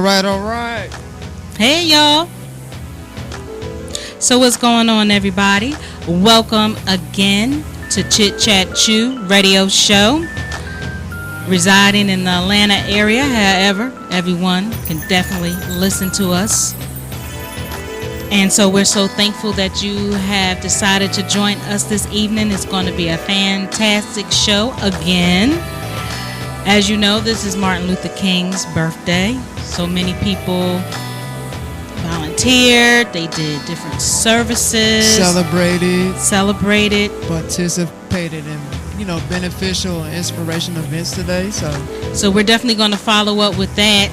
right. Hey, y'all. So what's going on, everybody? Welcome again to Chit Chat Chew radio show. Residing in the Atlanta area, however, everyone can definitely listen to us. And so we're so thankful that you have decided to join us this evening. It's going to be a fantastic show again. As you know, this is Martin Luther King's birthday. So many people volunteered. They did different services. Celebrated. Participated in, beneficial and inspirational events today. So we're definitely going to follow up with that.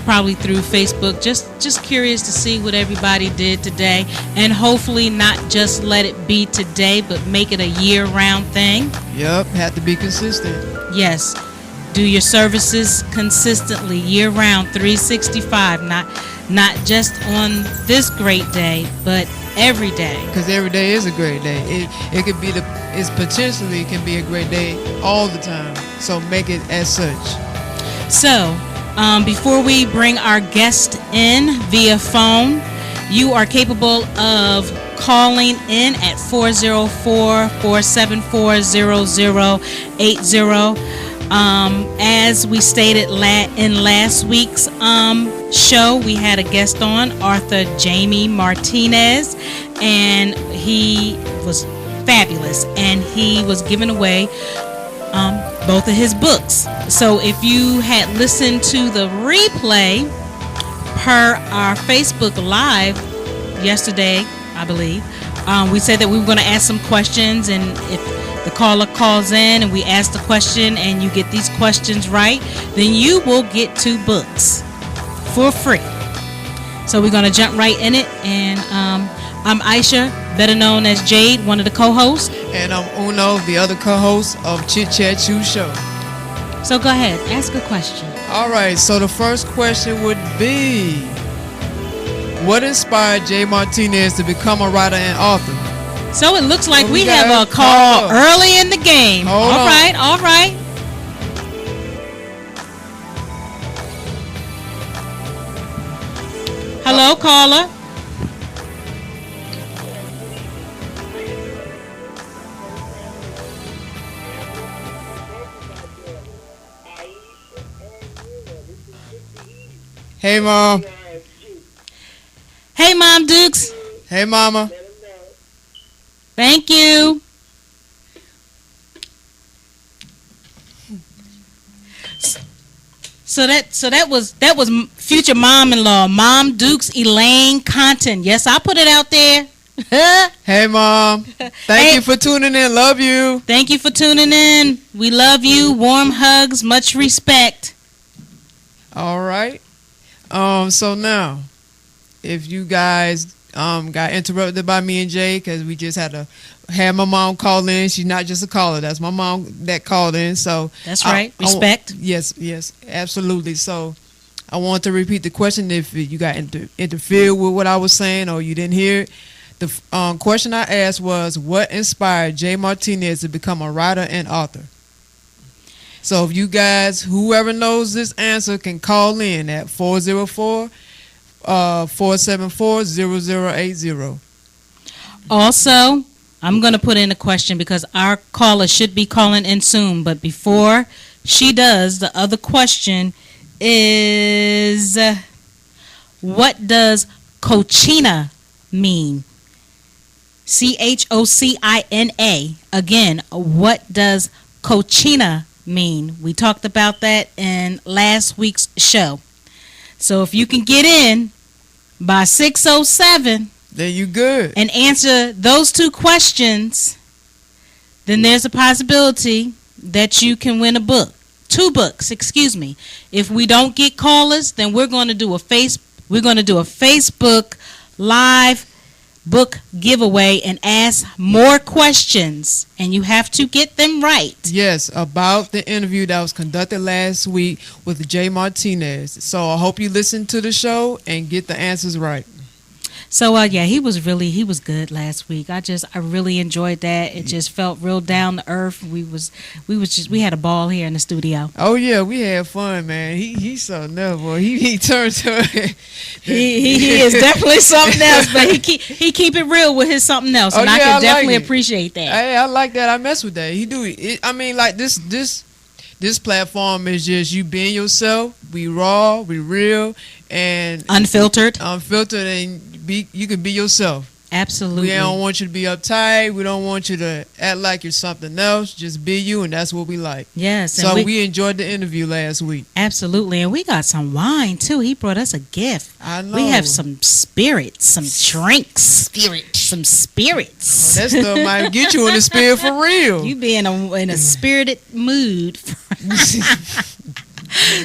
Probably through Facebook. Just curious to see what everybody did today, and hopefully not just let it be today, but make it a year-round thing. Yep, had to be consistent. Yes, do your services consistently, year-round, 365. Not just on this great day, but every day. Because every day is a great day. It could be potentially can be a great day all the time. So make it as such. So. Before we bring our guest in via phone, you are capable of calling in at 404-474-0080. As we stated in last week's show, we had a guest on, Arthur Jamie Martinez, and he was fabulous, and he was giving away both of his books. So if you had listened to the replay per our Facebook Live yesterday, I believe, we said that we were going to ask some questions, and if the caller calls in and we ask the question and you get these questions right, then you will get 2 books for free. So we're going to jump right in it, and I'm Aisha, better known as Jade, one of the co-hosts. And I'm Uno, the other co-host of Chit Chat Chew Show. So go ahead, ask a question. All right, so the first question would be, what inspired Jay Martinez to become a writer and author? So it looks like we have a call early in the game. All right. Hello, caller. Hey, Mom. Hey, Mom Dukes. Hey, Mama. Thank you. So that was future mom-in-law, Mom Dukes Elaine Compton. Yes, I put it out there. Hey, Mom. Thank you for tuning in. Love you. Thank you for tuning in. We love you. Warm hugs. Much respect. All right. So now, if you guys got interrupted by me and Jay, because we just had my mom call in. She's not just a caller. That's my mom that called in. So that's right. Respect. Yes, absolutely. So I want to repeat the question if you got interfered with what I was saying or you didn't hear it. The question I asked was, what inspired Jay Martinez to become a writer and author? So if you guys, whoever knows this answer, can call in at 404-474-0080. Also, I'm going to put in a question because our caller should be calling in soon. But before she does, the other question is, what does cochina mean? CHOCINA. Again, what does cochina mean? We talked about that in last week's show. So if you can get in by 6:07, then you good, and answer those 2 questions, then there's a possibility that you can win a book. 2 books, excuse me. If we don't get callers, then we're going to do a Facebook Live book giveaway and ask more questions, and you have to get them right. Yes, about the interview that was conducted last week with Jay Martinez. So I hope you listen to the show and get the answers right. So yeah, he was good last week. I really enjoyed that. It just felt real down to earth. We had a ball here in the studio. Oh yeah, we had fun, man. He's something else, boy. He turned to He is definitely something else, but he keep it real with his something else, and I can definitely appreciate that. Hey, I like that. I mess with that. He do it. I mean, like this platform is just you being yourself. We raw, we real, and unfiltered, and you can be yourself. Absolutely. We don't want you to be uptight. We don't want you to act like you're something else. Just be you, and that's what we like. Yes. So we enjoyed the interview last week. Absolutely, and we got some wine too. He brought us a gift. I know. We have some spirits, some drinks, some spirits. Oh, that stuff might get you in the spirit for real. You be in a spirited mood.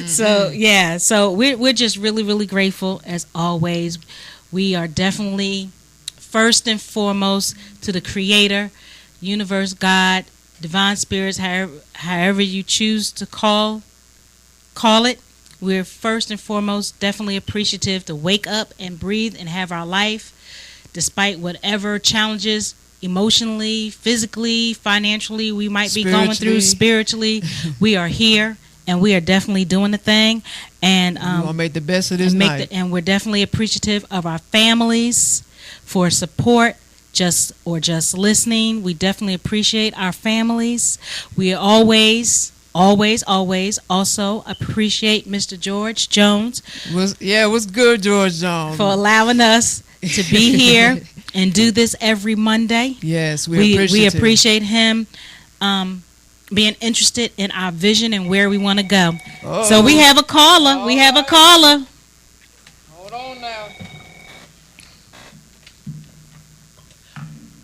So yeah, so we're just really, really grateful as always. We are definitely first and foremost to the Creator, Universe, God, Divine Spirits, however you choose to call it. We're first and foremost definitely appreciative to wake up and breathe and have our life, despite whatever challenges emotionally, physically, financially we might be going through, spiritually. We are here. And we are definitely doing the thing, and we're gonna make the best of this night. And we're definitely appreciative of our families for support, just listening. We definitely appreciate our families. We always also appreciate Mr. George Jones. What's good, George Jones, for allowing us to be here and do this every Monday. Yes, we appreciate him. Being interested in our vision and where we want to go. Uh-oh. So we have a caller. Hold on now.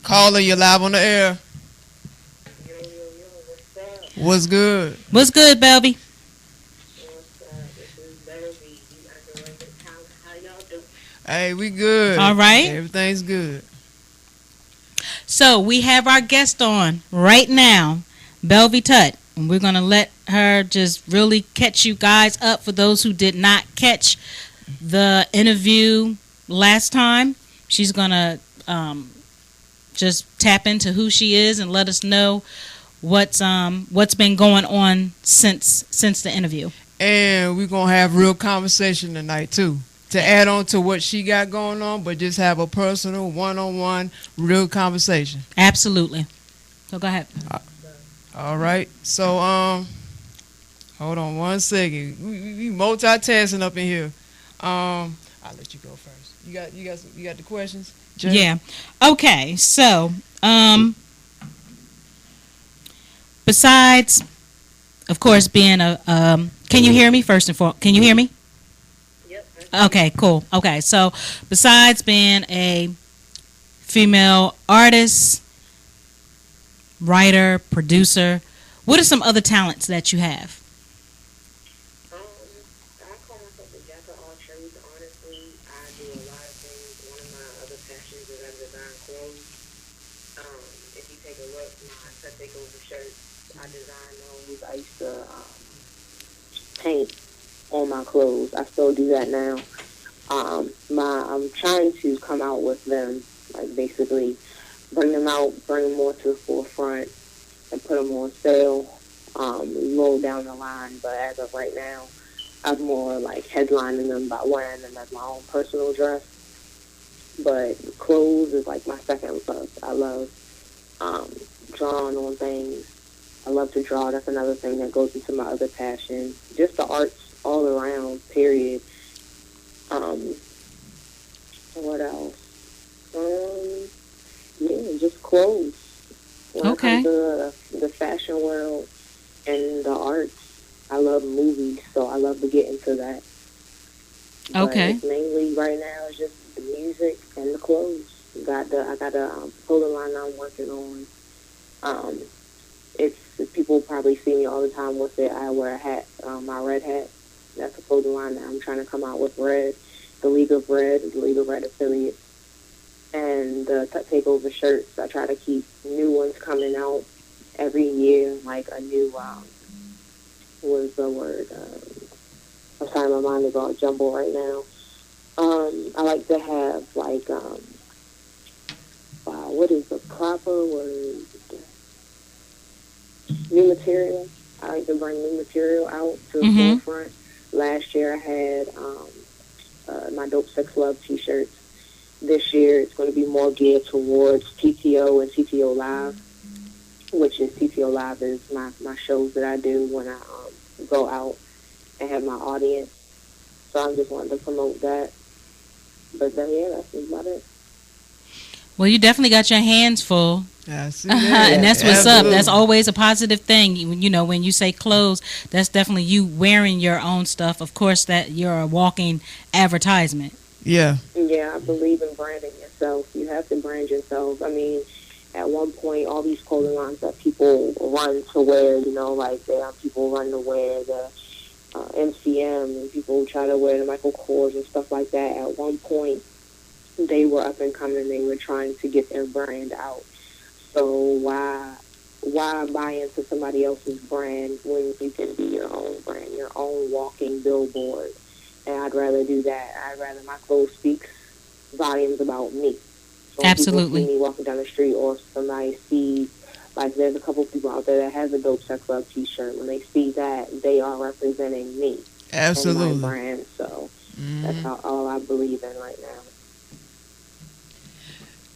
Caller, you're live on the air. What's good? What's good, Belve? This is Belve. How y'all doing? Hey, we good. All right. Everything's good. So we have our guest on right now, Belve Tut, and we're going to let her just really catch you guys up for those who did not catch the interview last time. She's going to just tap into who she is and let us know what's been going on since the interview. And we're going to have real conversation tonight too, to add on to what she got going on, but just have a personal one-on-one real conversation. Absolutely. So go ahead. All right. So, hold on one second. We multitasking up in here. I'll let you go first. You got the questions, Jay? Yeah. Okay. So, besides, of course, being a, can you hear me first and foremost? Can you hear me? Yep. Okay. Cool. Okay. So, besides being a female artist, writer, producer, what are some other talents that you have? I call myself a jack of all trades. Honestly, I do a lot of things. One of my other passions is I design clothes. If you take a look, my cut takeover shirts, I design those. I used to paint on my clothes. I still do that now. I'm trying to come out with them, like basically bring them out, bring them more to the forefront, and put them on sale low down the line. But as of right now, I'm more like headlining them by wearing them as my own personal dress. But clothes is like my second love. I love drawing on things. I love to draw. That's another thing that goes into my other passion. Just the arts all around, period. What else? Yeah, just clothes. When it comes to the fashion world and the arts, I love movies, so I love to get into that. Okay. But mainly right now is just the music and the clothes. I got a clothing line I'm working on. It's people probably see me all the time with it. I wear a hat, my red hat. That's a clothing line that I'm trying to come out with. Red, the League of Red affiliate. And the Cut Takeover shirts, I try to keep new ones coming out every year, like a new, what is the word? I'm sorry, my mind is all jumbled right now. I like to have like wow, what is the proper word? New material. I like to bring new material out to the Mm-hmm. forefront. Last year I had my Dope Sex Love T-shirts. This year it's going to be more geared towards TTO and TTO Live, which is TTO Live is my shows that I do when I go out and have my audience. So I'm just wanting to promote that. But then yeah, that's about it. Well, you definitely got your hands full. I see And that. Yeah, that's what's up. Absolutely. That's always a positive thing. You know, when you say clothes, that's definitely you wearing your own stuff. Of course, that you're a walking advertisement. Yeah. yeah, I believe in branding yourself. You have to brand yourself. I mean, at one point, all these clothing lines that people run to wear, like there are people run to wear the MCM and people try to wear the Michael Kors and stuff like that. At one point, they were up and coming. They were trying to get their brand out. So why buy into somebody else's brand when you can be your own brand, your own walking billboard? And I'd rather do that. I'd rather my clothes speaks volumes about me. So when people see Absolutely. me walking down the street or somebody sees, like there's a couple people out there that has a Dope Sex Love t-shirt. When they see that, they are representing me and my Absolutely. brand. So that's Hmm. all I believe in right now.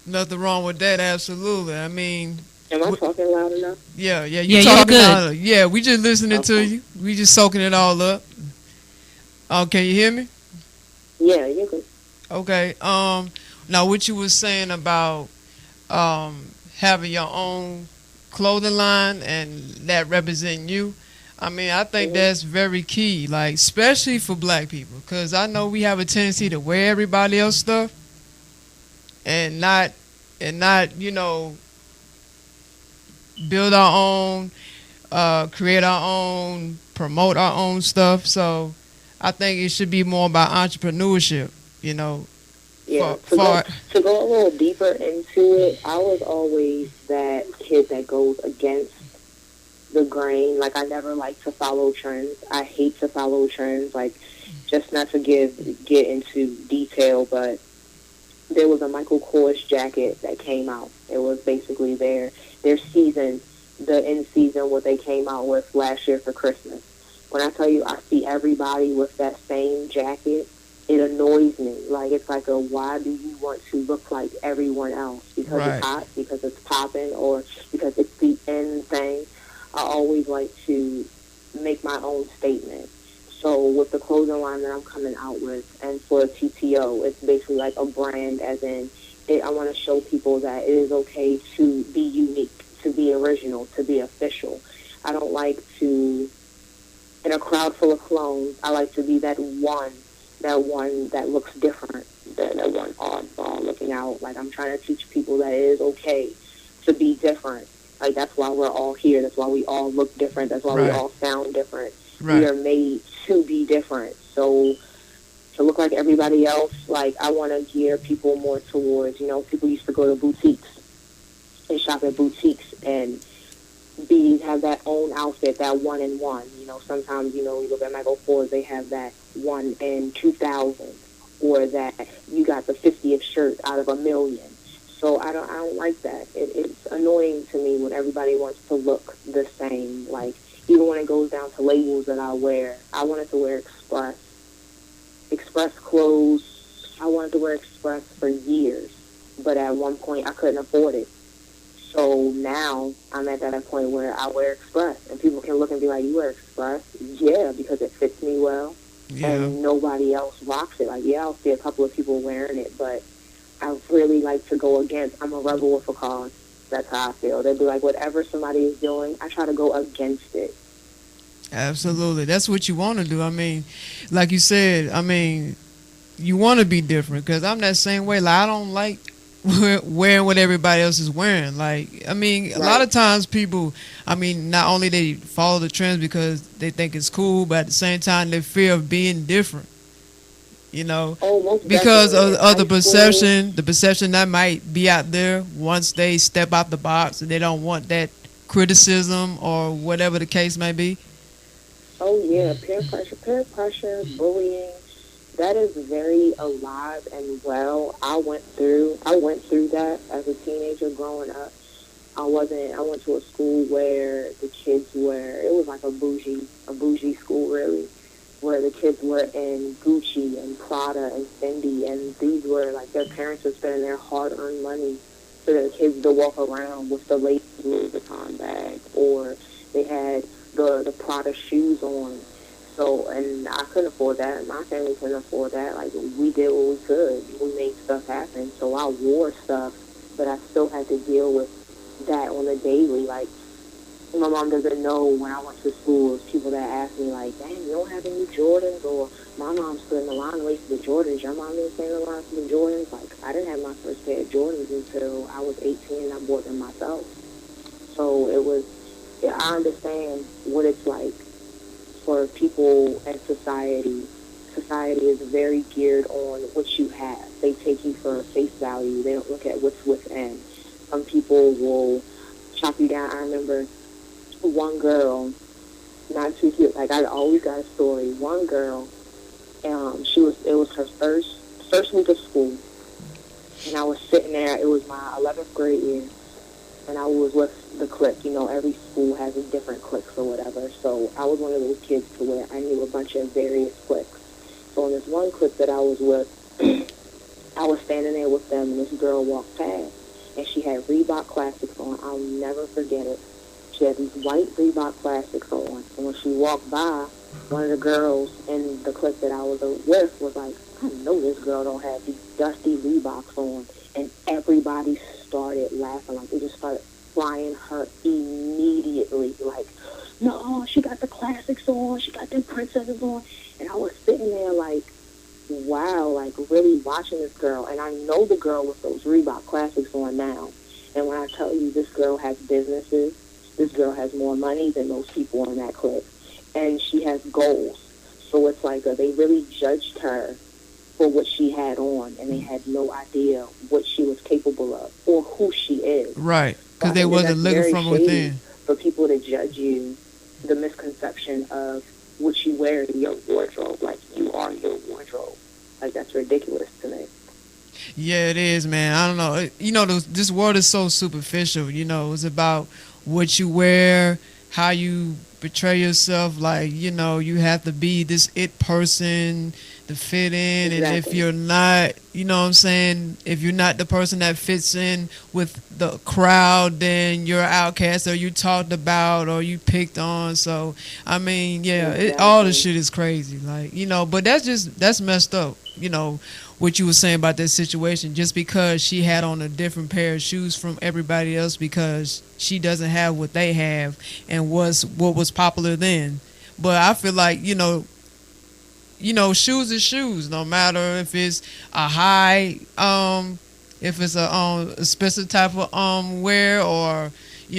Nothing wrong with that. Absolutely. I mean, Am I talking loud enough? yeah, yeah. You Yeah, you're talking good. out. Yeah, we just listening to Okay. you. We just soaking it all up. Oh, can you hear me? Yeah, you can. Okay. Now what you was saying about having your own clothing line and that representing you. I mean, I think Mm-hmm. that's very key, like especially for black people, because I know we have a tendency to wear everybody else stuff and not build our own, create our own, promote our own stuff. So I think it should be more about entrepreneurship. You know, Yeah, for to go a little deeper into it, I was always that kid that goes against the grain. Like I never like to follow trends. I hate to follow trends. Like just not to get into detail, but there was a Michael Kors jacket that came out. It was basically their season, the in season what they came out with last year for Christmas. When I tell you I see everybody with that same jacket, it annoys me. Like it's like a why do you want to look like everyone else? Because it's right, hot, because it's popping, or because it's the in thing. I always like to make my own statement. So with the clothing line that I'm coming out with, and for TTO, it's basically like a brand, as in I want to show people that it is okay to be unique, to be original, to be official. I don't like to, in a crowd full of clones, I like to be that one that looks different, that one oddball looking out. Like I'm trying to teach people that it is okay to be different. Like that's why we're all here. That's why we all look different. That's why we right, all sound different. We right, are made to be different. So to look like everybody else, like I want to gear people more towards, people used to go to boutiques and shop at boutiques and have that own outfit, that one in one. Sometimes, you look at Michael Kors, they have that one in 2,000, or that you got the 50th shirt out of a million. So I don't like that. It's annoying to me when everybody wants to look the same. Like even when it goes down to labels that I wear, I wanted to wear Express clothes. I wanted to wear Express for years, but at one point I couldn't afford it. So now I'm at that point where I wear Express, and people can look and be like, "You wear Express?" Yeah, because it fits me well, yeah, and nobody else rocks it. Like, yeah, I'll see a couple of people wearing it, but I really like to go against. I'm a rebel with a cause. That's how I feel. They'd be like, whatever somebody is doing, I try to go against it. absolutely. That's what you want to do. I mean, like you said, I mean, you want to be different because I'm that same way. Like I don't like wearing what everybody else is wearing. Like I mean, a lot Right. of times people, I mean, not only they follow the trends because they think it's cool, but at the same time they fear of being different. You know, Oh, most because definitely. In of high school, the perception that might be out there once they step out the box and they don't want that criticism or whatever the case may be. oh yeah, peer pressure, bullying. That is very alive and well. I went through that as a teenager growing up. I went to a school where the kids were, it was like a bougie school really, where the kids were in Gucci and Prada and Fendi, and these were like their parents were spending their hard-earned money for their kids to walk around with the latest Louis Vuitton bag, or they had the Prada shoes on. So, and I couldn't afford that. My family couldn't afford that. Like, we did what we could. We made stuff happen. So I wore stuff, but I still had to deal with that on a daily. Like, my mom doesn't know when I went to school, there's people that ask me, like, dang, you don't have any Jordans? Or my mom stood in the line to wait for the Jordans. Your mom didn't stand in the line for the Jordans? Like, I didn't have my first pair of Jordans until I was 18 and I bought them myself. So it was, yeah, I understand what it's like for people and society. Society is very geared on what you have. They take you for face value. They don't look at what's within. Some people will chop you down. I remember one girl, not too cute. Like, I always got a story. One girl, it was her first week of school, and I was sitting there. It was my 11th grade year, and I was with the clique. You know, every school has a different cliques or whatever. So I was one of those kids to where I knew a bunch of various cliques. So in this one clique that I was with, I was standing there with them, and this girl walked past, and she had Reebok Classics on. I'll never forget it. She had these white Reebok Classics on, and when she walked by, one of the girls in the clique that I was with was like, I know this girl don't have these dusty Reeboks on, and everybody started laughing. Like, they just started flying her immediately. Like, no, she got the classics on, she got them princesses on, and I was sitting there like, wow, like really watching this girl, and I know the girl with those Reebok Classics on now. And when I tell you this girl has businesses, this girl has more money than most people in that clique, and she has goals. So it's like they really judged her for what she had on, and they had no idea what she was capable of or who she is. Right, So because I they think that wasn't that's looking very from shady within. for people to judge you, the misconception of what you wear in your wardrobe, like you are your wardrobe. Like, that's ridiculous to me. Yeah, it is, man. I don't know. You know, this world is so superficial. You know, it's about what you wear, how you portray yourself. Like, you know, you have to be this it person to fit in. And if Exactly. you're not, you know what I'm saying? If you're not the person that fits in with the crowd, then you're outcast or you talked about or you picked on. So, I mean, yeah, all the Exactly. shit is crazy. Like, you know, but that's messed up. You know, what you were saying about that situation, just because she had on a different pair of shoes from everybody else because she doesn't have what they have and was what was popular then. But I feel like, shoes is shoes, no matter if it's a high if it's a special type of wear, or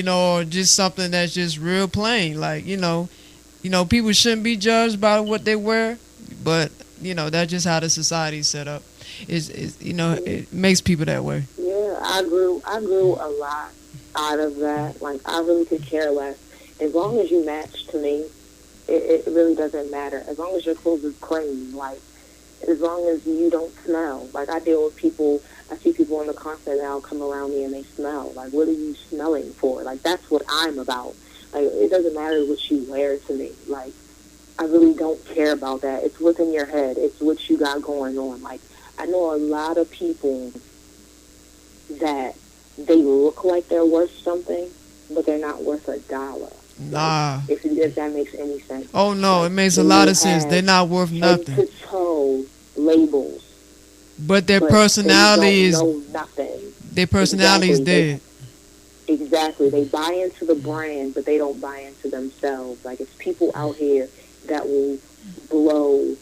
or just something that's just real plain. Like, people shouldn't be judged by what they wear, but that's just how the society's set up. It makes people that way. Yeah, I grew a lot out of that. Like, I really could care less. As long as you match to me, it really doesn't matter. As long as your clothes is clean, like, as long as you don't smell. Like, I deal with people, I see people on the concert now come around me and they smell. Like, what are you smelling for? Like, that's what I'm about. Like, it doesn't matter what you wear to me. Like, I really don't care about that. It's what's in your head. It's what you got going on. Like, I know a lot of people that they look like they're worth something, but they're not worth $1. Like, Nah. if that makes any sense. Oh no, it Like, makes a they lot will of sense. They're have not worth head nothing. to toe labels, But their but they personality don't is know nothing. their personality is Exactly. dead. They buy into the brand, but they don't buy into themselves. Like, it's people out here that will blow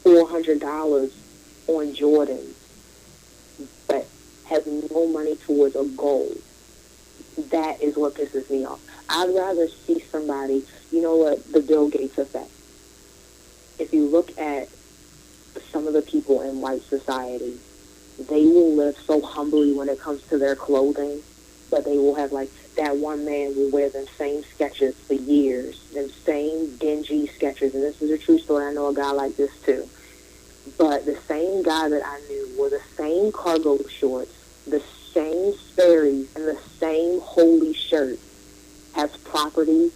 $400 on Jordans, but have no money towards a goal. That is what pisses me off. I'd rather see somebody, you know what, the Bill Gates effect. If you look at some of the people in white society, they will live so humbly when it comes to their clothing, but they will have, like, that one man will wear them same sketches for years, them same dingy sketches. And this is a true story. I know a guy like this too. But the same guy that I knew wore the same cargo shorts, the same Sperry's, and the same holy shirt has property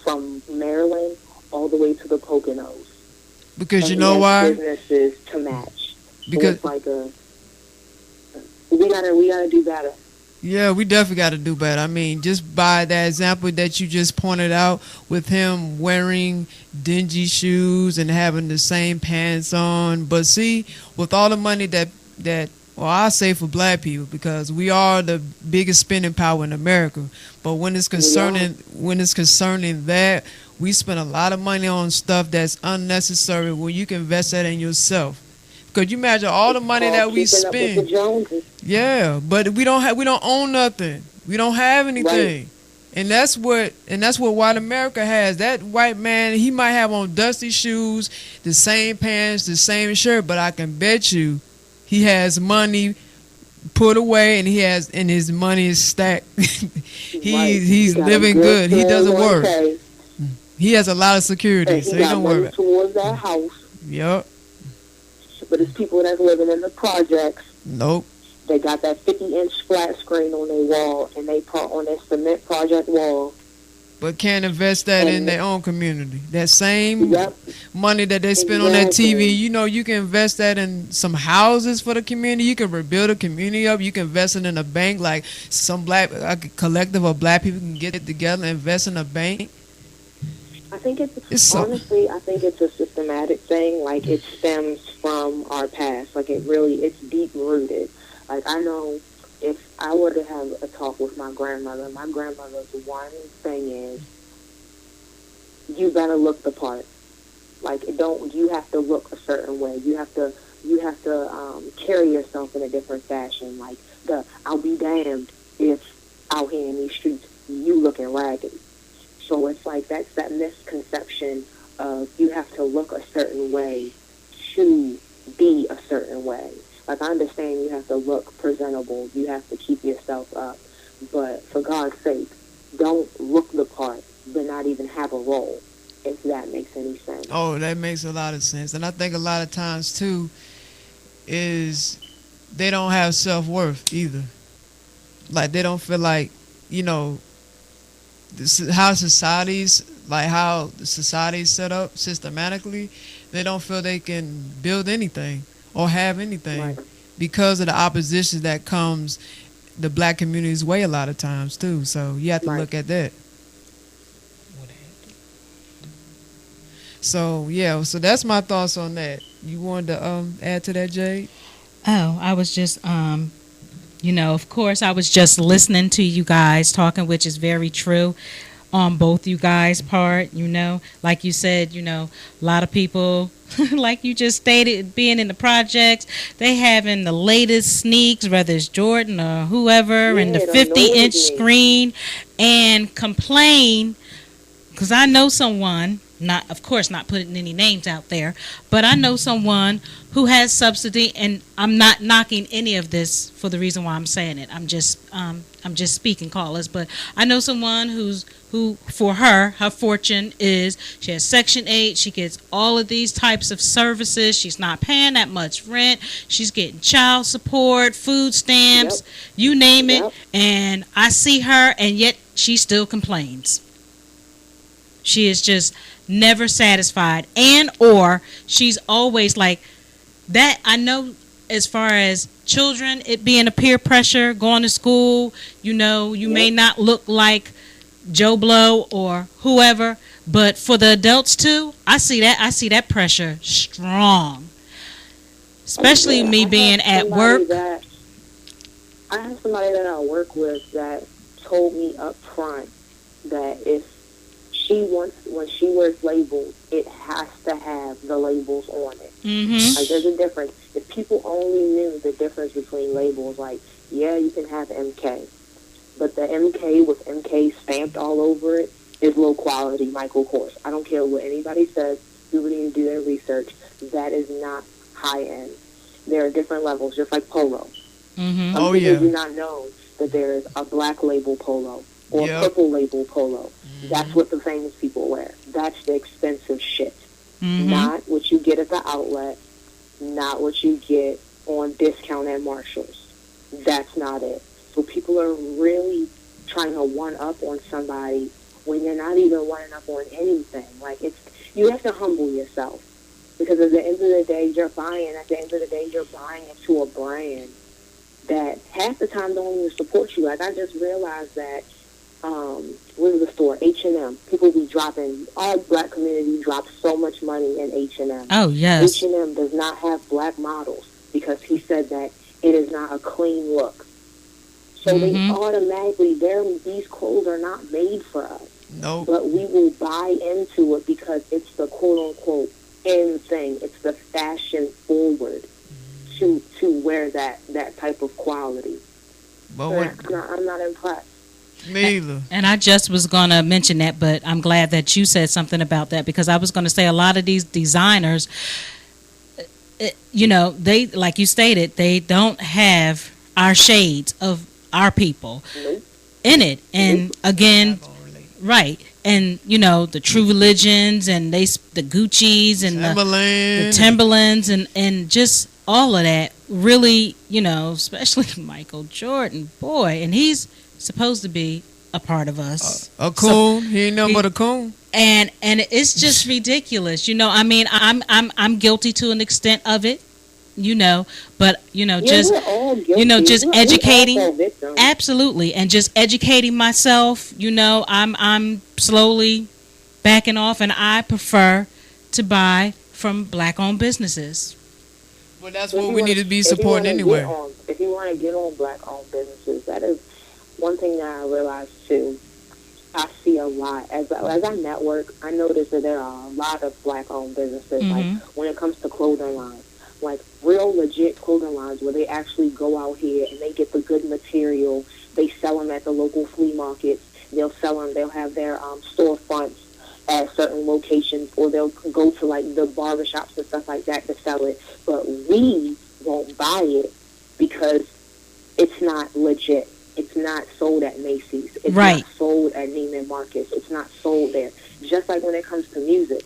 from Maryland all the way to the Poconos. Because And you he know has why? businesses to match. So Because it's like we gotta do better. yeah, we definitely got to do better. I mean, just by that example that you just pointed out, with him wearing dingy shoes and having the same pants on. But see, with all the money that well, I say for black people, because we are the biggest spending power in America. But when it's concerning that, we spend a lot of money on stuff that's unnecessary when you can invest that in yourself. Could you imagine all the money that we Keeping up with the spend? Joneses. Yeah, but we don't own nothing. We don't have anything. Right. And that's what white America has. That white man, he might have on dusty shoes, the same pants, the same shirt, but I can bet you he has money put away, and his money is stacked. Right. He's Got a living good. He doesn't work. 401k, He has a lot of security, and so he he got don't worry money about towards that house. it. Yup. But it's people that's living in the projects. Nope. They got that 50-inch flat screen on their wall, and they put on their cement project wall. But can't invest that in And- their own community. That same Yep. money that they spend on that Exactly. TV, you know, you can invest that in some houses for the community. You can rebuild a community up. You can invest it in a bank, like some a collective of black people can get it together and invest in a bank. I think It's so- honestly, I think it's a systematic thing. Like, it stems from our past. Like, it's deep rooted. Like, I know if I were to have a talk with my grandmother's one thing is, you better look the part. Like, you have to look a certain way. You have to carry yourself in a different fashion. Like, I'll be damned if out here in these streets you looking raggedy. So it's like that's that misconception of you have to look a certain way to be a certain way. Like, I understand you have to look presentable, you have to keep yourself up, but for God's sake, don't look the part, but not even have a role, if that makes any sense. Oh, that makes a lot of sense. And I think a lot of times, too, is they don't have self-worth either. Like, they don't feel like, you know, how the society's set up systematically, they don't feel they can build anything or have anything Right. because of the opposition that comes the black community's way a lot of times too. So you have to Right. look at that. So yeah, so that's my thoughts on that. You wanted to add to that, Jade? Oh, I was just, of course, I was just listening to you guys talking, which is very true on both you guys' part. Like you said, a lot of people, like you just stated, being in the projects, they having the latest sneaks, whether it's Jordan or whoever, and the Yeah, it 50-inch annoys me. screen, and complain. Because I know someone, of course not putting any names out there, but I know someone who has subsidy, and I'm not knocking any of this for the reason why I'm saying it. I'm just speaking, callers. But I know someone who for her fortune is she has Section 8. She gets all of these types of services. She's not paying that much rent. She's getting child support, food stamps, you name it. Yep. And I see her, and yet she still complains. She is just never satisfied, and or she's always like that. I know, as far as children, it being a peer pressure, going to school, you may not look like Joe Blow or whoever, but for the adults too, I see that pressure strong, especially me being at work. I have somebody that I work with that told me up front that when she wears labels, it has to have the labels on it. Mm-hmm. Like, there's a difference. If people only knew the difference between labels, like, yeah, you can have MK, but the MK with MK stamped all over it is low quality Michael Kors. I don't care what anybody says. People need to do their research. That is not high end. There are different levels, just like polo. Mm-hmm. Some Oh, people yeah. do not know that there is a black label polo or Yeah. a purple label polo. That's what the famous people wear. That's the expensive shit. Mm-hmm. Not what you get at the outlet not what you get on discount at Marshall's. That's not it. So people are really trying to one up on somebody when you're not even one up on anything. Like, it's, you have to humble yourself, because at the end of the day, you're buying into a brand that half the time don't even support you. Like, I just realized that, what was the store? H&M. People be dropping, our black community drops so much money in H&M. Oh, yes. H&M does not have black models because he said that it is not a clean look. So they automatically, these clothes are not made for us. Nope. But we will buy into it because it's the quote-unquote in thing. It's the fashion forward to wear that type of quality. But I'm not impressed. Me either. And I just was going to mention that, but I'm glad that you said something about that, because I was going to say a lot of these designers, they, like you stated, they don't have our shades of our people in it. And again, right. And, the True Religions and the Gucci's and the Timberlands and just all of that really, especially Michael Jordan, boy, and he's supposed to be a part of us. A coon. He ain't nothing but a coon. And it's just ridiculous. I mean, I'm guilty to an extent of it, but just we're all guilty. just We're educating, all victims. absolutely, and just educating myself. I'm slowly backing off, and I prefer to buy from black-owned businesses. Well, that's what we need to be supporting anyway. If you want to get on black-owned businesses, that is one thing that I realized too. I see a lot as I network. I notice that there are a lot of black-owned businesses. Like when it comes to clothing lines, like real legit clothing lines where they actually go out here and they get the good material. They sell them at the local flea markets. They'll sell them. They'll have their storefronts at certain locations, or they'll go to like the barbershops and stuff like that to sell it. But we won't buy it because it's not legit. It's not sold at Macy's. It's not sold at Neiman Marcus. It's not sold there. Just like when it comes to music.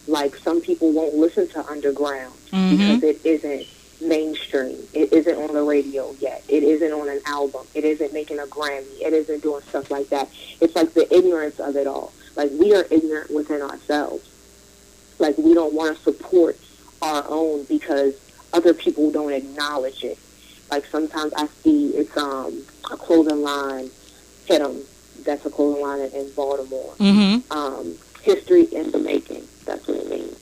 Like, some people won't listen to underground because it isn't mainstream. It isn't on the radio yet. It isn't on an album. It isn't making a Grammy. It isn't doing stuff like that. It's like the ignorance of it all. Like, we are ignorant within ourselves. Like, we don't want to support our own because other people don't acknowledge it. Like, sometimes I see it's a clothing line, Hit 'em. That's a clothing line in Baltimore. History in the making. That's what it means.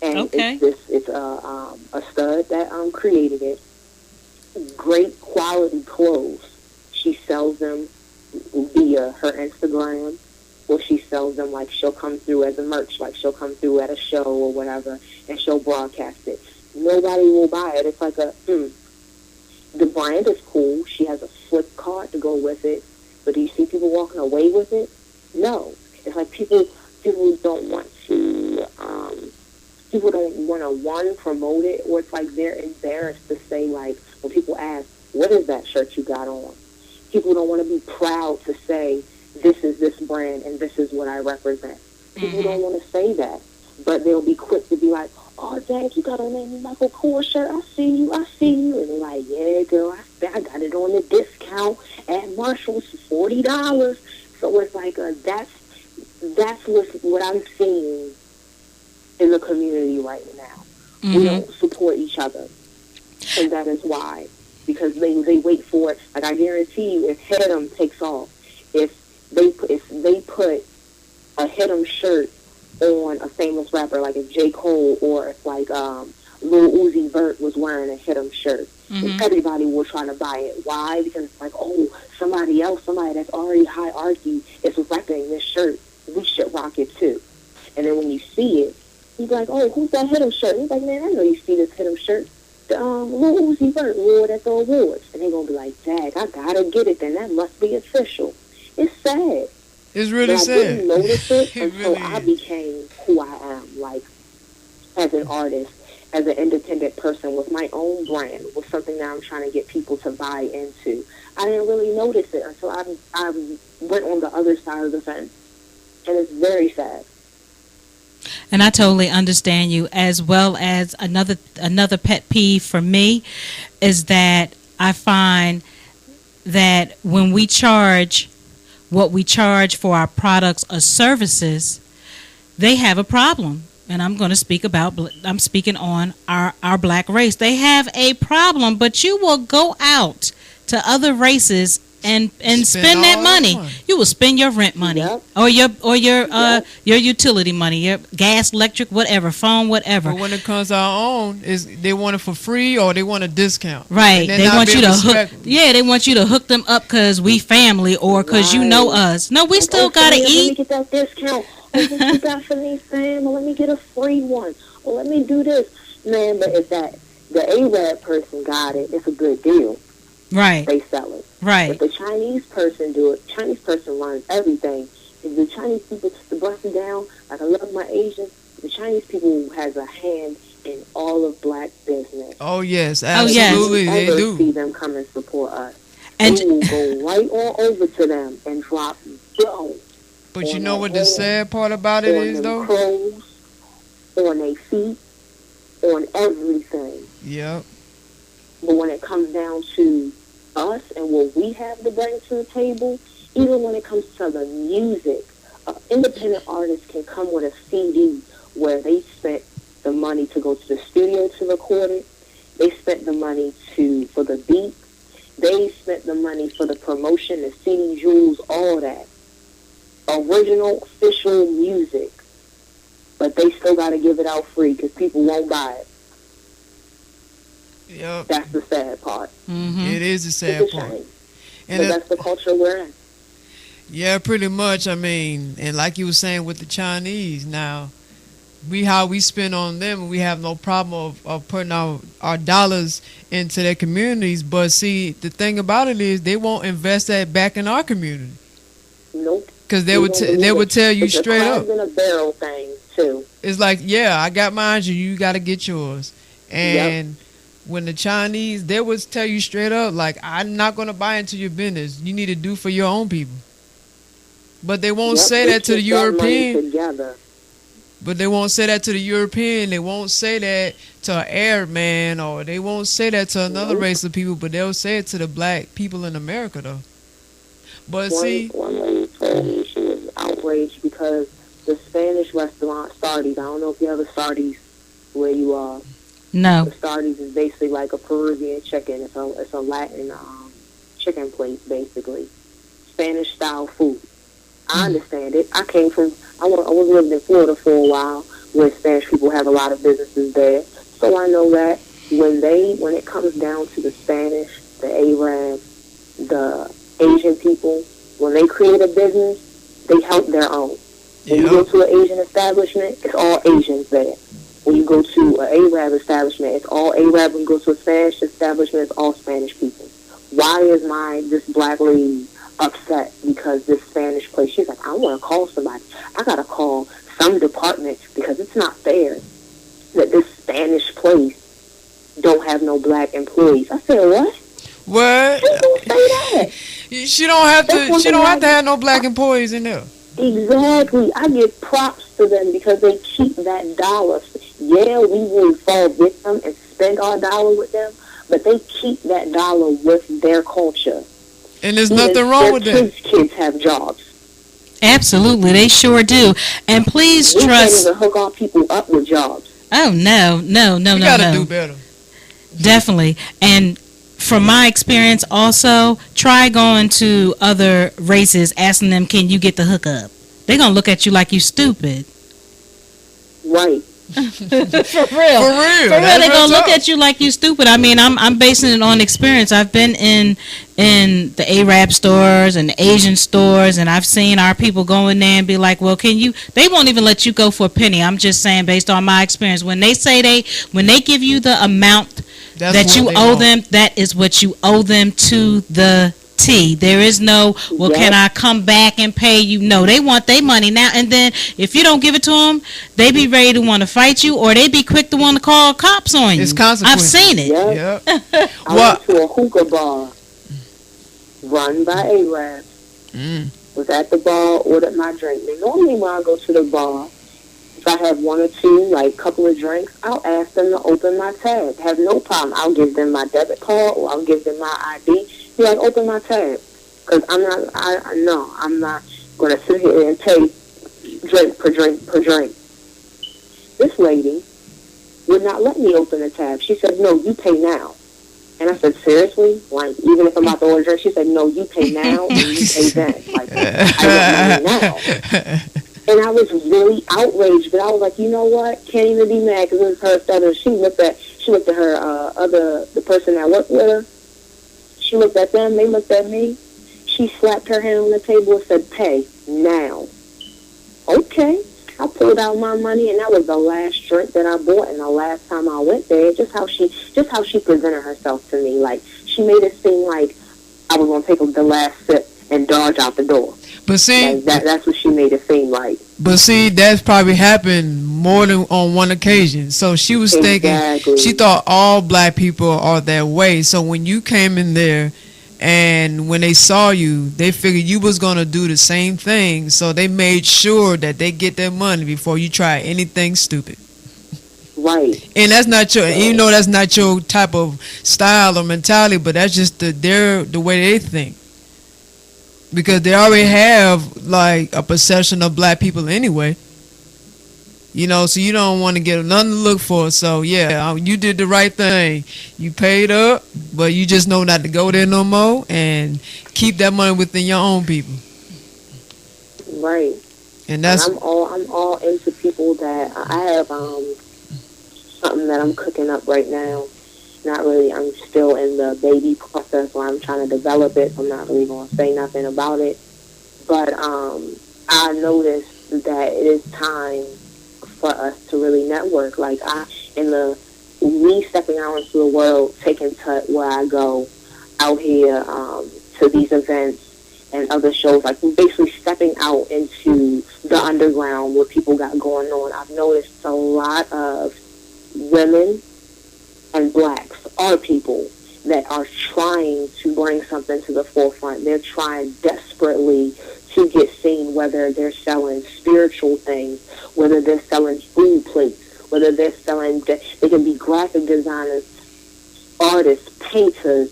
And it's a stud that created it. Great quality clothes. She sells them via her Instagram, or she sells them like she'll come through as a merch, like she'll come through at a show or whatever, and she'll broadcast it. Nobody will buy it. It's like the brand is cool. She has a flip card to go with it, but do you see people walking away with it? No. It's like people don't want to, promote it, or it's like they're embarrassed to say, like, when people ask, what is that shirt you got on? People don't want to be proud to say, this is this brand and this is what I represent. People don't want to say that, but they'll be quick to be like, oh, Dad, you got on that Michael Kors shirt. I see you. And they're like, yeah, girl, I got it on the discount at Marshall's for $40. So it's like, that's what I'm seeing in the community right now. We don't support each other. And that is why. Because they wait for it. Like, I guarantee you, if Hit 'em takes off, if they put a Hit 'em shirt on a famous rapper, like if J. Cole, or if like Lil Uzi Vert was wearing a Hit 'em shirt, everybody will try to buy it. Why? Because it's like, oh, somebody that's already hierarchy is repping this shirt. We should rock it too. And then when you see it, you be like, oh, who's that Hit 'em shirt? He's like, man, I know you see this Hit 'em shirt. Lil Uzi Vert wore it at the awards. And they're going to be like, Dag, I got to get it then. That must be official. It's sad. It's really sad. I didn't notice it until I became who I am, like, as an artist, as an independent person with my own brand, with something that I'm trying to get people to buy into. I didn't really notice it until I went on the other side of the fence. And it's very sad. And I totally understand you, as well as another pet peeve for me is that I find that when we charge what we charge for our products or services, they have a problem. And I'm speaking on our black race. They have a problem, but you will go out to other races and spend that money. You will spend your rent money, Yep. or your Yep. your utility money, your gas, electric, whatever, phone, whatever. But when it comes to our own, they want it for free or they want a discount. Right. And then They not want be you to respectful. they want you to hook them up because we family or because you know Right. us. No, we Like, still oh, gotta Samia, Let me eat. get that discount. Oh, what you got for me, Sam? Let me get a free one. Oh, let me do this. Man, but if the Arab person got it, it's a good deal. Right. They sell it. Right. If the Chinese person do it, Chinese person runs everything. If the Chinese people, to bust it down, like I love my Asians, the Chinese people has a hand in all of black business. Oh yes, Oh, yes. absolutely, they Ever do. see them come and support us. And We will go right on over to them and drop dough But you on know that what the head, sad part about it on is, them though? clothes, on their feet, on everything. Yep. But when it comes down to us and what we have to bring to the table, even when it comes to the music, independent artists can come with a CD where they spent the money to go to the studio to record it. They spent the money for the beat. They spent the money for the promotion, the CD jewels, all that. Original, official music. But they still got to give it out free because people won't buy it. Yep. That's the sad part. It is a sad It's a part. shame. And But that's the culture we're in. yeah, pretty much. I mean, and like you were saying with the Chinese, now how we spend on them, we have no problem of putting our dollars into their communities. But see, the thing about it is they won't invest that back in our community Nope. because they We would don't believe they it. would tell you It's straight a up. crabs in a barrel thing too. It's like, yeah, I got mine, you got to get yours. And when the Chinese, they would tell you straight up, like, I'm not going to buy into your business. You need to do for your own people. But they won't Yep, say they that to the keep that money European. together. But they won't say that to the European. They won't say that to an Arab man, or they won't say that to another Nope. race of people. But they'll say it to the black people in America, though. But see, One lady told me she was outraged because the Spanish restaurant Sardi's. I don't know if you have a Sardi's where you are. no. The Sardi's is basically like a Peruvian chicken. It's a Latin chicken place, basically. Spanish style food. I understand it. I was living in Florida for a while where Spanish people have a lot of businesses there. So I know that when it comes down to the Spanish, the Arab, the Asian people, when they create a business, they help their own. When you go to an Asian establishment, it's all Asians there. When you go to an Arab establishment, it's all Arab. When you go to a Spanish establishment, it's all Spanish people. Why is this black lady upset because this Spanish place? She's like, I want to call somebody. I got to call some department because it's not fair that this Spanish place don't have no black employees. I said, what? what? Who gonna say that? She don't have That's to. one She thing don't have to have no black employees in there. Exactly. I give props to them because they keep that dollar. Yeah, we will fall victim and spend our dollar with them, but they keep that dollar with their culture. And there's Even nothing wrong with their that. kids have jobs. Absolutely, they sure do. And please We can't trust. even hook our people up with jobs. Oh no, We gotta do better. Definitely. And from my experience also, try going to other races asking them, can you get the hookup? They're going to look at you like you stupid. Right. For real. For real. They're going to look at you like you stupid. I mean, I'm basing it on experience. I've been in the Arab stores and the Asian stores, and I've seen our people go in there and be like, well, can you, they won't even let you go for a penny. I'm just saying based on my experience. When they give you the amount that you owe them, that is what you owe them to the T. There is no, well, can I come back and pay you? No, they want their money now. And then if you don't give it to them, they be ready to want to fight you, or they be quick to want to call cops on you. It's consequences. I've seen it. Yep. Yep. I went to a hookah bar run by Arabs. Was at the bar, ordered my drink. Now, normally when I go to the bar, if I have one or two, like couple of drinks, I'll ask them to open my tab. Have no problem. I'll give them my debit card or I'll give them my ID. Be like, open my tab. Because I'm not going to sit here and pay drink per drink per drink. This lady would not let me open the tab. She said, no, you pay now. And I said, seriously? Like, even if I'm about to order a drink? She said, no, you pay now and you pay then. Like, I want money now. And I was really outraged, but I was like, you know what? Can't even be mad because it was her stutter. She looked at her the person that worked with her. She looked at them. They looked at me. She slapped her hand on the table and said, pay now. Okay. I pulled out my money, and that was the last drink that I bought, and the last time I went there. Just how she presented herself to me, like she made it seem like I was gonna take the last sip and dodge out the door. But see, like that's what she made it seem like. But see, that's probably happened more than on one occasion. So she was thinking, she thought all black people are that way. So when you came in there, and when they saw you, they figured you was going to do the same thing. So they made sure that they get their money before you try anything stupid. Right. And that's not your, even though that's not your type of style or mentality, but that's just the way they think. Because they already have like a perception of black people anyway. You know, so you don't want to get nothing to look for. So, yeah, you did the right thing. You paid up, but you just know not to go there no more and keep that money within your own people. Right. And that's... I'm all into people that... I have something that I'm cooking up right now. Not really. I'm still in the baby process where I'm trying to develop it. So I'm not really going to say nothing about it. But I noticed that it is time for us to really network. Like me stepping out into the world, taking touch where I go out here to these events and other shows, like basically stepping out into the underground where people got going on. I've noticed a lot of women and blacks are people that are trying to bring something to the forefront. They're trying desperately to get seen, whether they're selling spiritual things, whether they're selling food plates, whether they're selling, they can be graphic designers, artists, painters,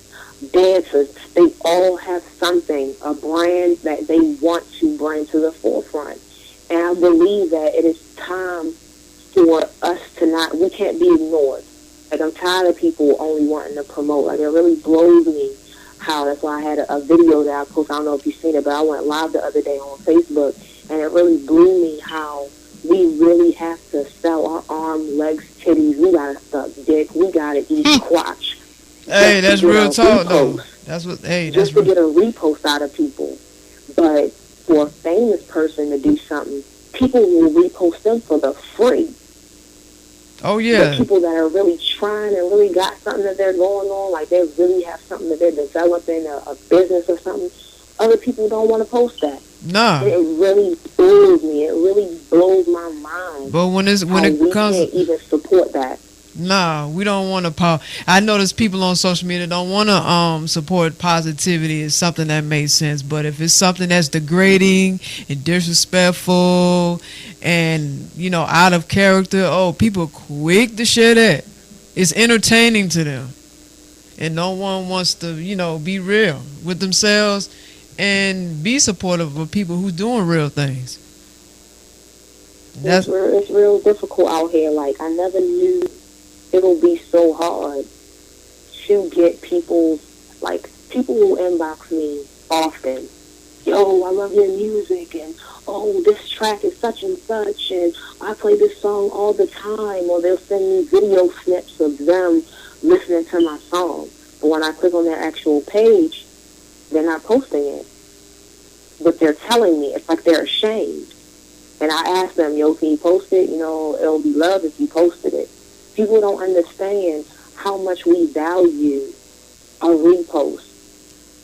dancers. They all have something, a brand that they want to bring to the forefront. And I believe that it is time for us to we can't be ignored. Like, I'm tired of people only wanting to promote. Like, it really blows me how, that's why I had a video that I posted. I don't know if you've seen it, but I went live the other day on Facebook, and it really blew me how we really have to sell our arms, legs, titties. We gotta suck dick. We gotta eat crotch. Hey, that's real talk, though. That's what. Hey, that's just to get a repost out of people. But for a famous person to do something, people will repost them for the free. Oh, yeah. But people that are really trying and really got something that they're going on, like they really have something that they're developing, a business or something, other people don't want to post that. Nah. It really blows me. It really blows my mind. But when it we comes... can't even support that. Nah, we don't want to... I notice people on social media don't want to support positivity as something that makes sense. But if it's something that's degrading and disrespectful and, you know, out of character, people quick to share that. It's entertaining to them. And no one wants to, you know, be real with themselves and be supportive of people who doing real things. It's real difficult out here. Like, I never knew it'll be so hard to get people who inbox me often. Yo, I love your music, and this track is such and such, and I play this song all the time. Or they'll send me video snips of them listening to my song. But when I click on their actual page, they're not posting it. But they're telling me, it's like they're ashamed. And I ask them, yo, can you post it? You know, it'll be love if you posted it. People don't understand how much we value a repost.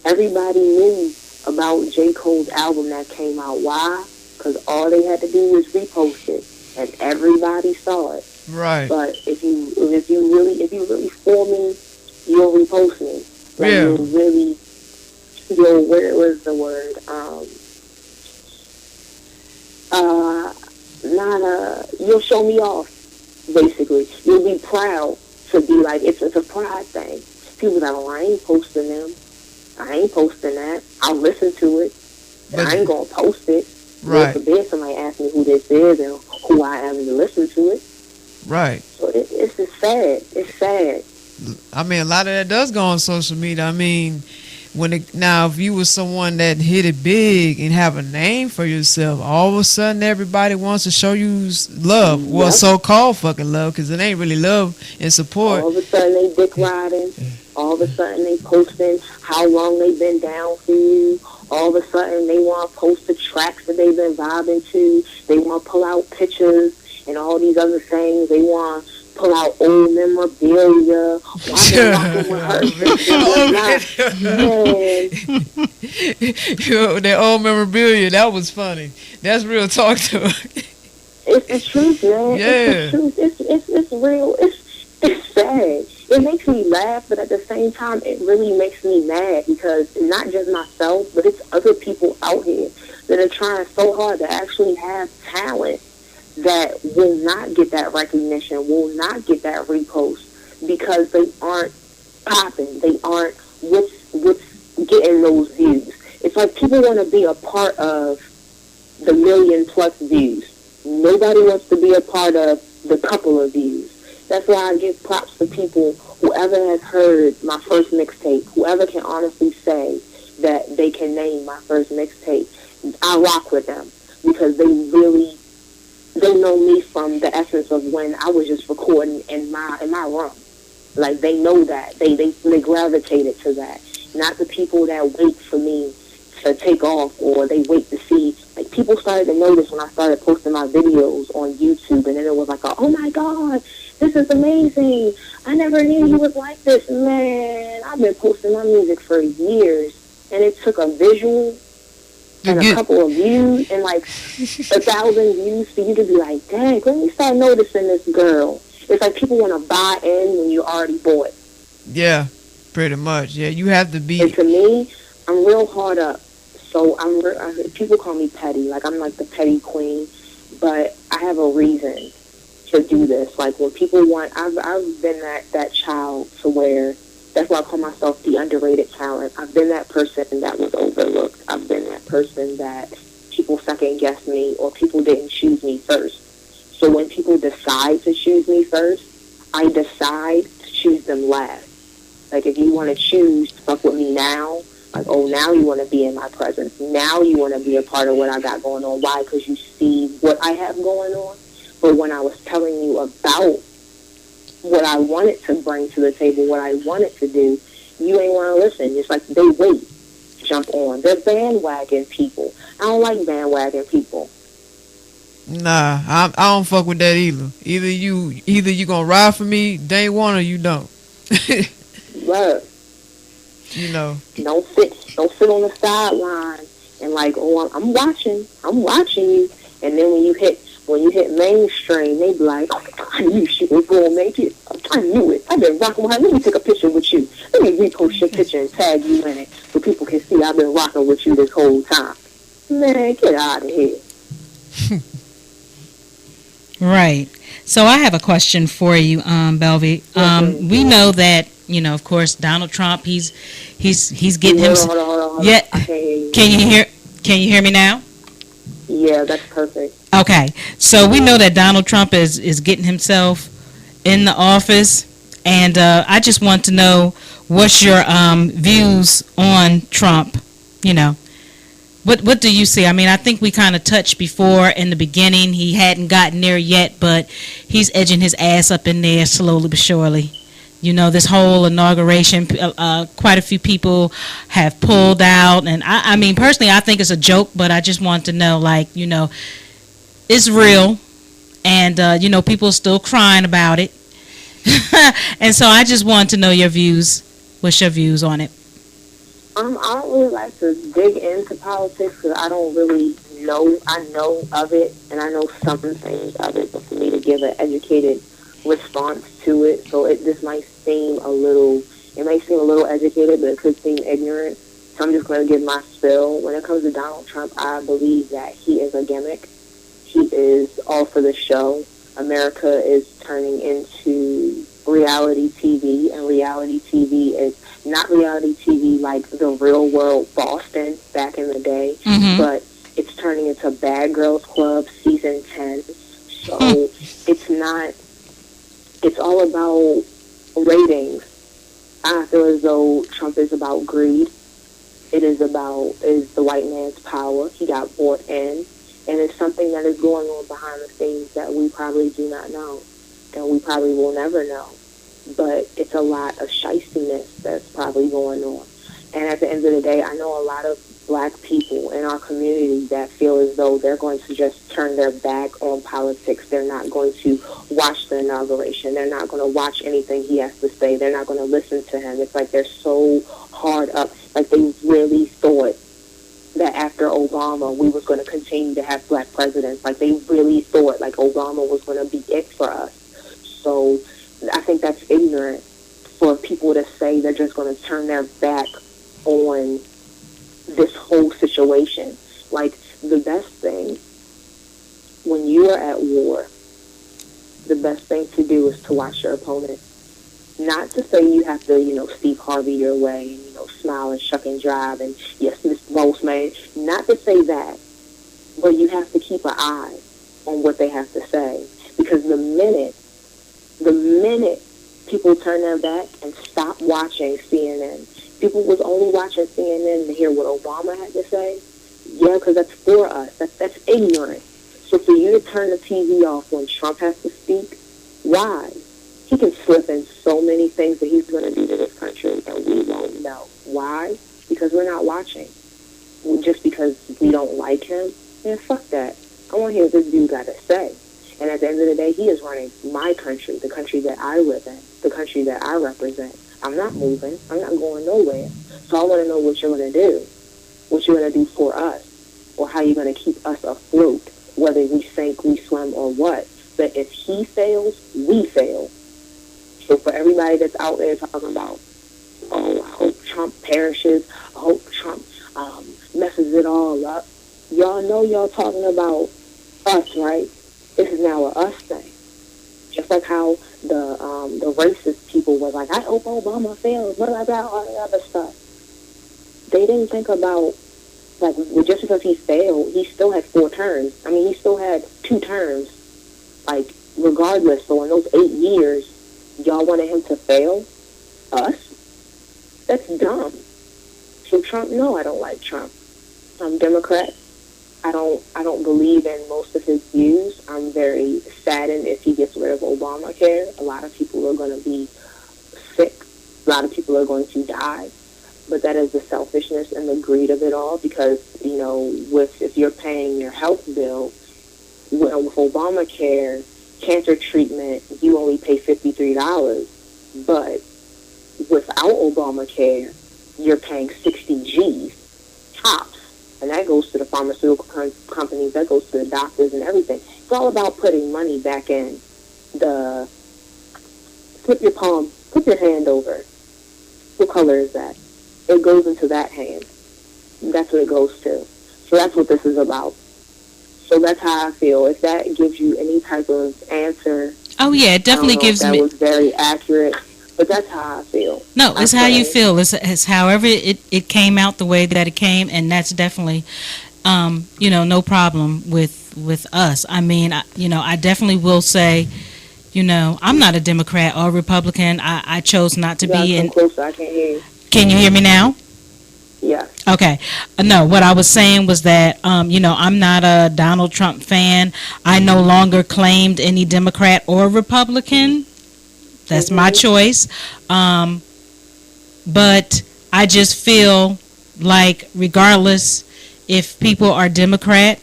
Everybody knew about J. Cole's album that came out. Why? Because all they had to do was repost it, and everybody saw it. Right. But if you really for me, you'll repost me. Like, yeah. Where was the word? you'll show me off. Basically, you'll be proud to be like, it's a pride thing. People that, oh, I ain't posting them. I ain't posting that. I'll listen to it. But I ain't gonna post it. Right. God forbid somebody ask me who this is and who I am to listen to it. Right. So it's just sad. It's sad. I mean, a lot of that does go on social media. I mean, now if you were someone that hit it big and have a name for yourself, all of a sudden everybody wants to show you love. Well, so-called fucking love, because it ain't really love and support. All of a sudden they dick riding. All of a sudden they posting how long they been down for you. All of a sudden they want to post the tracks that they've been vibing to. They want to pull out pictures and all these other things. They want to pull out old memorabilia. That old memorabilia, that was funny. That's real talk to her. It's the truth, man. Yeah. It's the truth. It's real. It's sad. It makes me laugh, but at the same time, it really makes me mad because not just myself, but it's other people out here that are trying so hard to actually have talent that will not get that recognition, will not get that repost because they aren't popping. They aren't what's getting those views. It's like people want to be a part of the 1,000,000+ views. Nobody wants to be a part of the couple of views. That's why I give props to people, whoever has heard my first mixtape, whoever can honestly say that they can name my first mixtape. I rock with them because they know me from the essence of when I was just recording in my room. Like, they know that. They gravitated to that. Not the people that wait for me to take off or they wait to see. Like, people started to notice when I started posting my videos on YouTube, and then it was like, oh my God, this is amazing. I never knew you was like this. Man, I've been posting my music for years, and it took a visual and a couple of views and like 1,000 views for you to be like, dang, let me start noticing this girl. It's like people want to buy in when you already bought. Yeah, pretty much. Yeah, you have to be. And to me, I'm real hard up. So people call me petty. Like, I'm like the petty queen. But I have a reason to do this. Like, when people want, I've been that child to where, that's why I call myself the underrated talent. I've been that person that was overlooked. I've been that person that people second guessed me or people didn't choose me first. So when people decide to choose me first, I decide to choose them last. Like, if you want to choose to fuck with me now, like, oh, now you want to be in my presence. Now you want to be a part of what I got going on. Why? Because you see what I have going on. But when I was telling you about what I wanted to bring to the table, what I wanted to do, you ain't want to listen. It's like they wait to jump on. They're bandwagon people. I don't like bandwagon people. Nah, I don't fuck with that either. Either you gonna ride for me day one or you don't. Right. You know. Don't sit on the sideline and like, oh, I'm watching you. And then when you hit mainstream, they be like, oh, I knew she was gonna make it. I knew it. I've been rocking with her. Let me take a picture with you. Let me repost your picture and tag you in it so people can see I've been rocking with you this whole time. Man, get out of here. Right. So I have a question for you, Belve. We know that, of course, Donald Trump. He's getting himself. Hold on. Yeah. I can't hear you. Can you hear me now? Yeah, that's perfect. Okay. So we know that Donald Trump is getting himself in the office, and I just want to know what's your views on Trump. What do you see? I mean, I think we kind of touched before in the beginning. He hadn't gotten there yet, but he's edging his ass up in there slowly but surely. This whole inauguration, quite a few people have pulled out. And I mean, personally, I think it's a joke, but I just want to know, it's real. And, people are still crying about it. And so I just want to know your views. What's your views on it? I don't really like to dig into politics because I don't really know. I know of it, and I know some things of it, but for me to give an educated response to it, so this might seem a little educated, but it could seem ignorant. So I'm just going to give my spill. When it comes to Donald Trump, I believe that he is a gimmick. He is all for the show. America is turning into reality TV, and reality TV is not reality TV like the real world Boston back in the day, but it's turning into Bad Girls Club season 10. So it's not, it's all about ratings. I feel as though Trump is about greed. It is the white man's power. He got bought in. And it's something that is going on behind the scenes that we probably do not know. And we probably will never know. But it's a lot of shystiness that's probably going on. And at the end of the day, I know a lot of black people in our community that feel as though they're going to just turn their back on politics. They're not going to watch the inauguration. They're not going to watch anything he has to say. They're not going to listen to him. It's like they're so hard up. Like they really thought that after Obama, we was going to continue to have black presidents. Like they really thought like Obama was going to be it for us. So I think that's ignorant for people to say they're just going to turn their back on this whole situation. Like the best thing when you are at war, the best thing to do is to watch your opponent. Not to say you have to, Steve Harvey your way and, smile and shuck and jive and, yes, Mr. Bossman. Not to say that, but you have to keep an eye on what they have to say. Because the minute people turn their back and stop watching CNN, people was only watching CNN to hear what Obama had to say. Yeah, because that's for us. That's ignorant. So for you to turn the TV off when Trump has to speak, why? He can slip in so many things that he's going to do to this country that we won't know. Why? Because we're not watching. Just because we don't like him? Man, fuck that. I want to hear what this dude got to say. And at the end of the day, he is running my country, the country that I live in, the country that I represent. I'm not moving. I'm not going nowhere. So I want to know what you're going to do. What you're going to do for us. Or how you're going to keep us afloat, whether we sink, we swim, or what. But if he fails, we fail. So for everybody that's out there talking about, oh, I hope Trump perishes, I hope Trump messes it all up, y'all know y'all talking about us, right? This is now a us thing. Just like how the racist people were like, I hope Obama fails, blah, blah, blah, all that other stuff. They didn't think about, like, just because he failed, he still had 4 terms. I mean, he still had 2 terms, like, regardless. So in those 8 years, y'all wanted him to fail? Us? That's dumb. So Trump, no, I don't like Trump. I'm Democrat. I don't believe in most of his views. I'm very saddened if he gets rid of Obamacare. A lot of people are going to be sick. A lot of people are going to die. But that is the selfishness and the greed of it all because, if you're paying your health bill, with Obamacare, cancer treatment, you only pay $53. But without Obamacare, you're paying 60 G's, tops. And that goes to the pharmaceutical companies, that goes to the doctors and everything. It's all about putting money back in the, put your hand over. What color is that? It goes into that hand. That's what it goes to. So that's what this is about. So that's how I feel. If that gives you any type of answer. Oh, yeah, it definitely gives me. That was very accurate. But that's how I feel. No, it's how you feel. It's however it came out the way that it came, and that's definitely, no problem with us. I mean, I definitely will say, I'm not a Democrat or Republican. I chose not to be in. Close, I can't hear you. Can you hear me now? Yeah. Okay. No, what I was saying was that, I'm not a Donald Trump fan. I no longer claimed any Democrat or Republican. That's my choice. But I just feel like regardless if people are Democrat,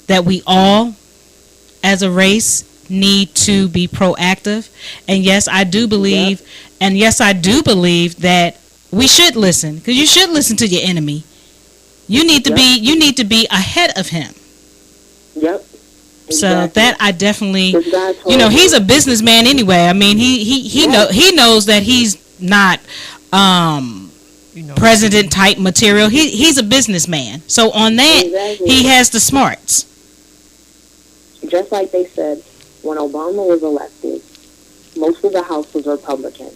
that we all as a race need to be proactive. And yes, I do believe that we should listen, because you should listen to your enemy. You need to be ahead of him. Yep. So that I definitely, he's a businessman anyway. I mean, he knows that he's not president type material. He's a businessman. So on that, he has the smarts. Just like they said, When Obama was elected, most of the House was Republican.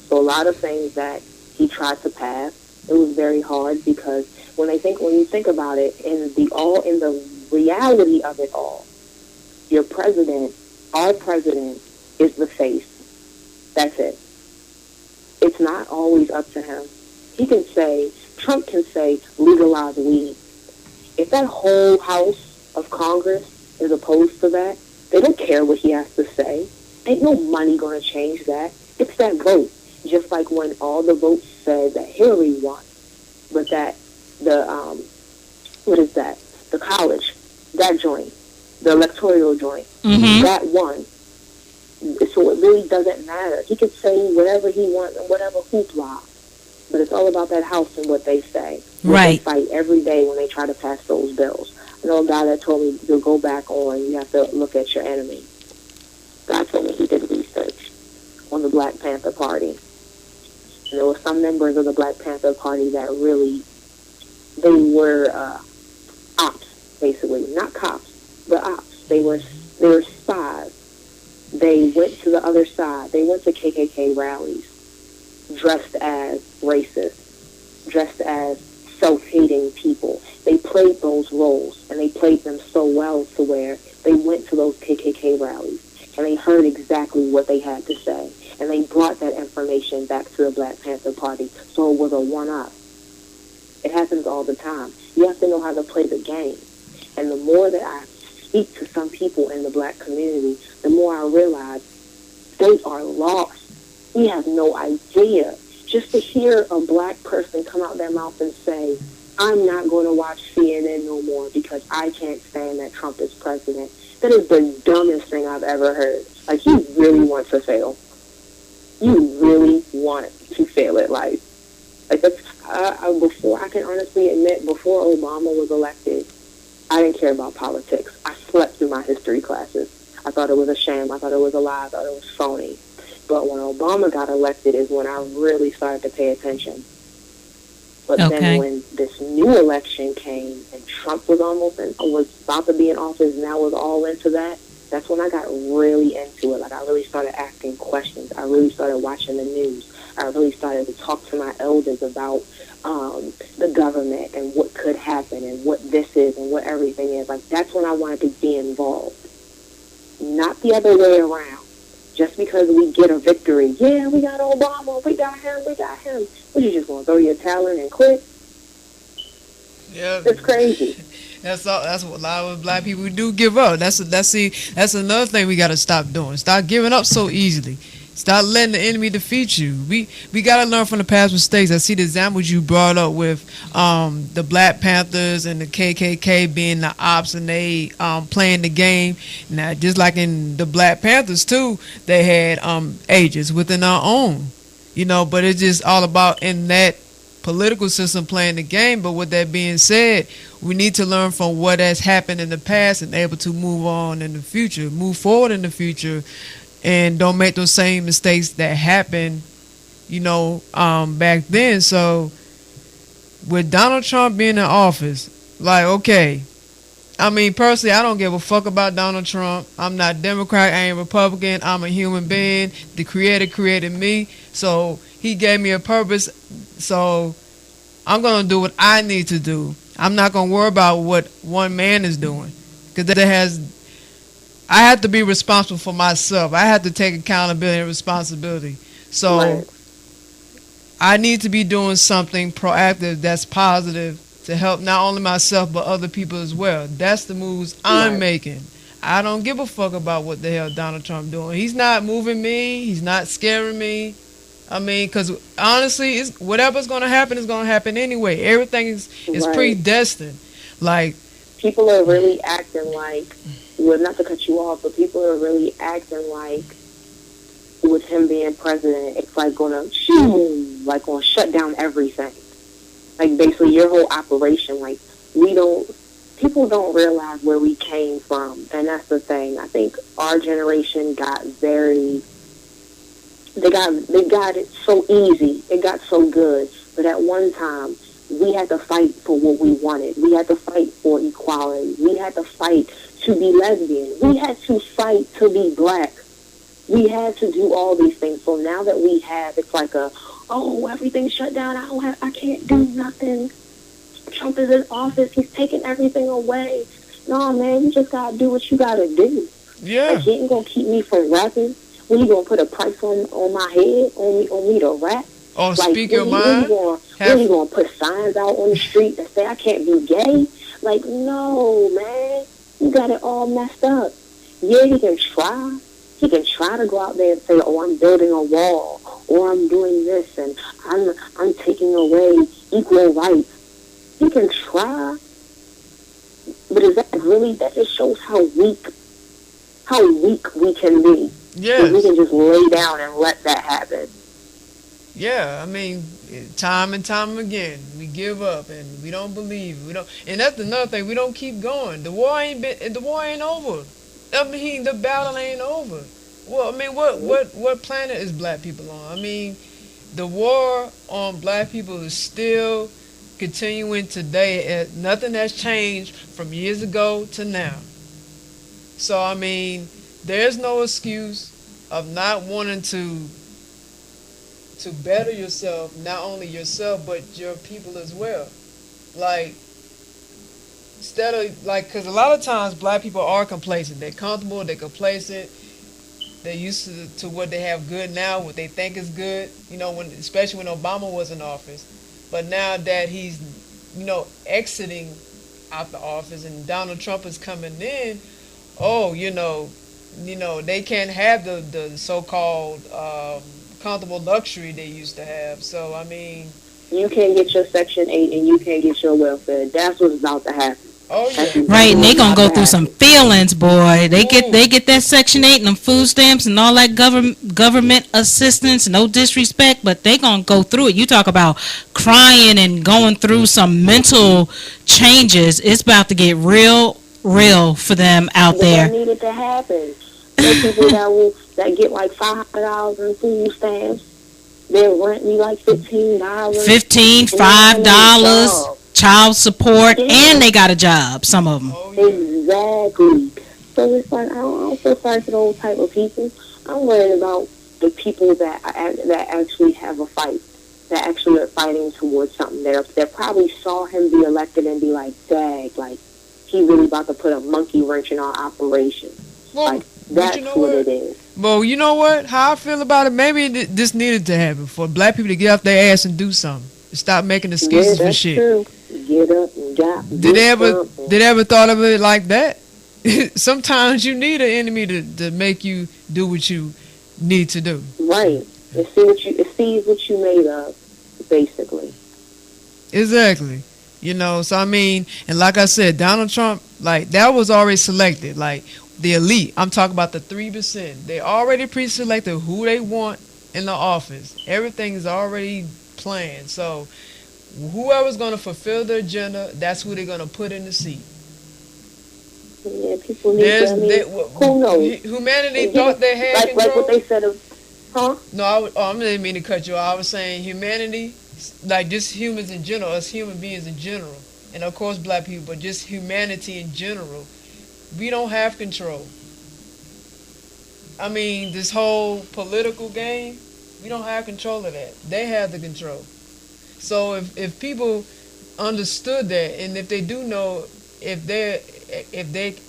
So a lot of things that he tried to pass, it was very hard because when you think about it, in the reality of it all, your president, our president, is the face. That's it. It's not always up to him. Trump can say, legalize weed. If that whole House of Congress is opposed to that, they don't care what he has to say. Ain't no money going to change that. It's that vote. Just like when all the votes said that Hillary won, but that the college, that joint, the electoral joint, that won. So it really doesn't matter. He could say whatever he wants and whatever hoopla, but it's all about that House and what they say. Right. They fight every day when they try to pass those bills. I know a guy that told me to go back on, you have to look at your enemy. God told me he did research on the Black Panther Party. And there were some members of the Black Panther Party that really, they were ops, basically. Not cops, but ops. They were spies. They went to the other side. They went to KKK rallies dressed as racist, dressed as self-hating people. They played those roles, and they played them so well to where they went to those KKK rallies, and they heard exactly what they had to say, and they brought that information back to the Black Panther Party, so it was a one-up. It happens all the time. You have to know how to play the game, and the more that I speak to some people in the black community, the more I realize they are lost. We have no idea. Just to hear a black person come out their mouth and say, I'm not going to watch CNN no more because I can't stand that Trump is president. That is the dumbest thing I've ever heard. Like, you really want to fail. You really want to fail at life. Like, I can honestly admit, before Obama was elected, I didn't care about politics. I slept through my history classes. I thought it was a sham. I thought it was a lie. I thought it was phony. But when Obama got elected is when I really started to pay attention. But then when this new election came and Trump was was about to be in office and I was all into that, that's when I got really into it. Like, I really started asking questions. I really started watching the news. I really started to talk to my elders about the government and what could happen and what this is and what everything is. Like, that's when I wanted to be involved. Not the other way around. Just because we get a victory, yeah, we got Obama, we got him. What, you just going to throw your talent and quit? Yeah, it's crazy. That's all. That's what a lot of black people do, give up. That's another thing we got to stop doing. Stop giving up so easily. Stop letting the enemy defeat you. We got to learn from the past mistakes. I see the examples you brought up with the Black Panthers and the KKK being the ops and they playing the game. Now, just like in the Black Panthers too, they had agents within our own, but it's just all about in that political system playing the game. But with that being said, we need to learn from what has happened in the past and able to move on in the future, move forward in the future, and don't make those same mistakes that happened, back then. So with Donald Trump being in office, like, okay, I mean, personally, I don't give a fuck about Donald Trump. I'm not Democrat, I ain't Republican, I'm a human being. The Creator created me, so he gave me a purpose, so I'm going to do what I need to do. I'm not going to worry about what one man is doing, because I have to be responsible for myself. I have to take accountability and responsibility. So right. I need to be doing something proactive that's positive to help not only myself but other people as well. That's the moves I'm making. I don't give a fuck about what the hell Donald Trump doing. He's not moving me. He's not scaring me. I mean, because honestly, whatever's going to happen is going to happen anyway. Everything is predestined. Like, people are really acting like, well, not to cut you off, but people are really acting like with him being president, it's like going to shut down everything. Like, basically your whole operation. Like, people don't realize where we came from, and that's the thing. I think our generation got they got it so easy. It got so good. But at one time, we had to fight for what we wanted. We had to fight for equality. We had to fight to be lesbian. We had to fight to be black. We had to do all these things. So now that we have, it's like everything's shut down. I can't do nothing. Trump is in office. He's taking everything away. No, man, you just gotta do what you gotta do. Yeah. Like, he ain't gonna keep me from rapping. When you gonna put a price on my head, on me to rap? Or Like, speak your mind. When you gonna put signs out on the street that say I can't be gay? Like, no, man. You got it all messed up. Yeah, he can try. He can try to go out there and say, oh, I'm building a wall, or I'm doing this, and I'm taking away equal rights. He can try. But is that really, that just shows how weak we can be. Yes. We can just lay down and let that happen. Yeah, I mean, time and time again, we give up and we don't believe. And that's another thing. We don't keep going. The war ain't over. I mean, the battle ain't over. Well, I mean, what planet is black people on? I mean, the war on black people is still continuing today. Nothing has changed from years ago to now. So, I mean, there's no excuse of not wanting to better yourself, not only yourself, but your people as well. Like, instead of, like, because a lot of times black people are complacent. They're comfortable, they're complacent. They're used to what they have good now, what they think is good, especially when Obama was in office. But now that he's, exiting out the office and Donald Trump is coming in, they can't have the so-called comfortable luxury they used to have. So, I mean, you can't get your Section 8 and you can't get your welfare. That's what's about to happen. Oh, yeah. Right, and they gonna go through some feelings, boy. They get that Section 8 and them food stamps and all that government assistance. No disrespect, but they gonna go through it. You talk about crying and going through some mental changes. It's about to get real for them out there. That needed to happen. There's people that get like $500 in food stamps. Their rent be like $15. $5, child support, and they got a job. Some of them. Exactly. So it's like I don't feel sorry for those type of people. I'm worried about the people that actually have a fight, that actually are fighting towards something. That probably saw him be elected and be like, "Dag, like he really about to put a monkey wrench in our operation." Well, like that's what it is. Well, you know what? How I feel about it, maybe this needed to happen for black people to get off their ass and do something. Stop making excuses for shit. True. Get up and did they ever thought of it like that? Sometimes you need an enemy to make you do what you need to do. Right. It sees what you made of, basically. Exactly. So I mean, and like I said, Donald Trump, like, that was already selected. Like, the elite, I'm talking about the 3%. They already pre-selected who they want in the office. Everything is already planned. So whoever's going to fulfill the agenda, that's who they're going to put in the seat. Yeah, people need to, who knows? Humanity thought they had control. Like what they said of, huh? No, I didn't mean to cut you off. I was saying humanity, like just humans in general, us human beings in general, and of course black people, but just humanity in general, we don't have control. I mean, this whole political game, we don't have control of that. They have the control. So if people understood that, and if they do know, if they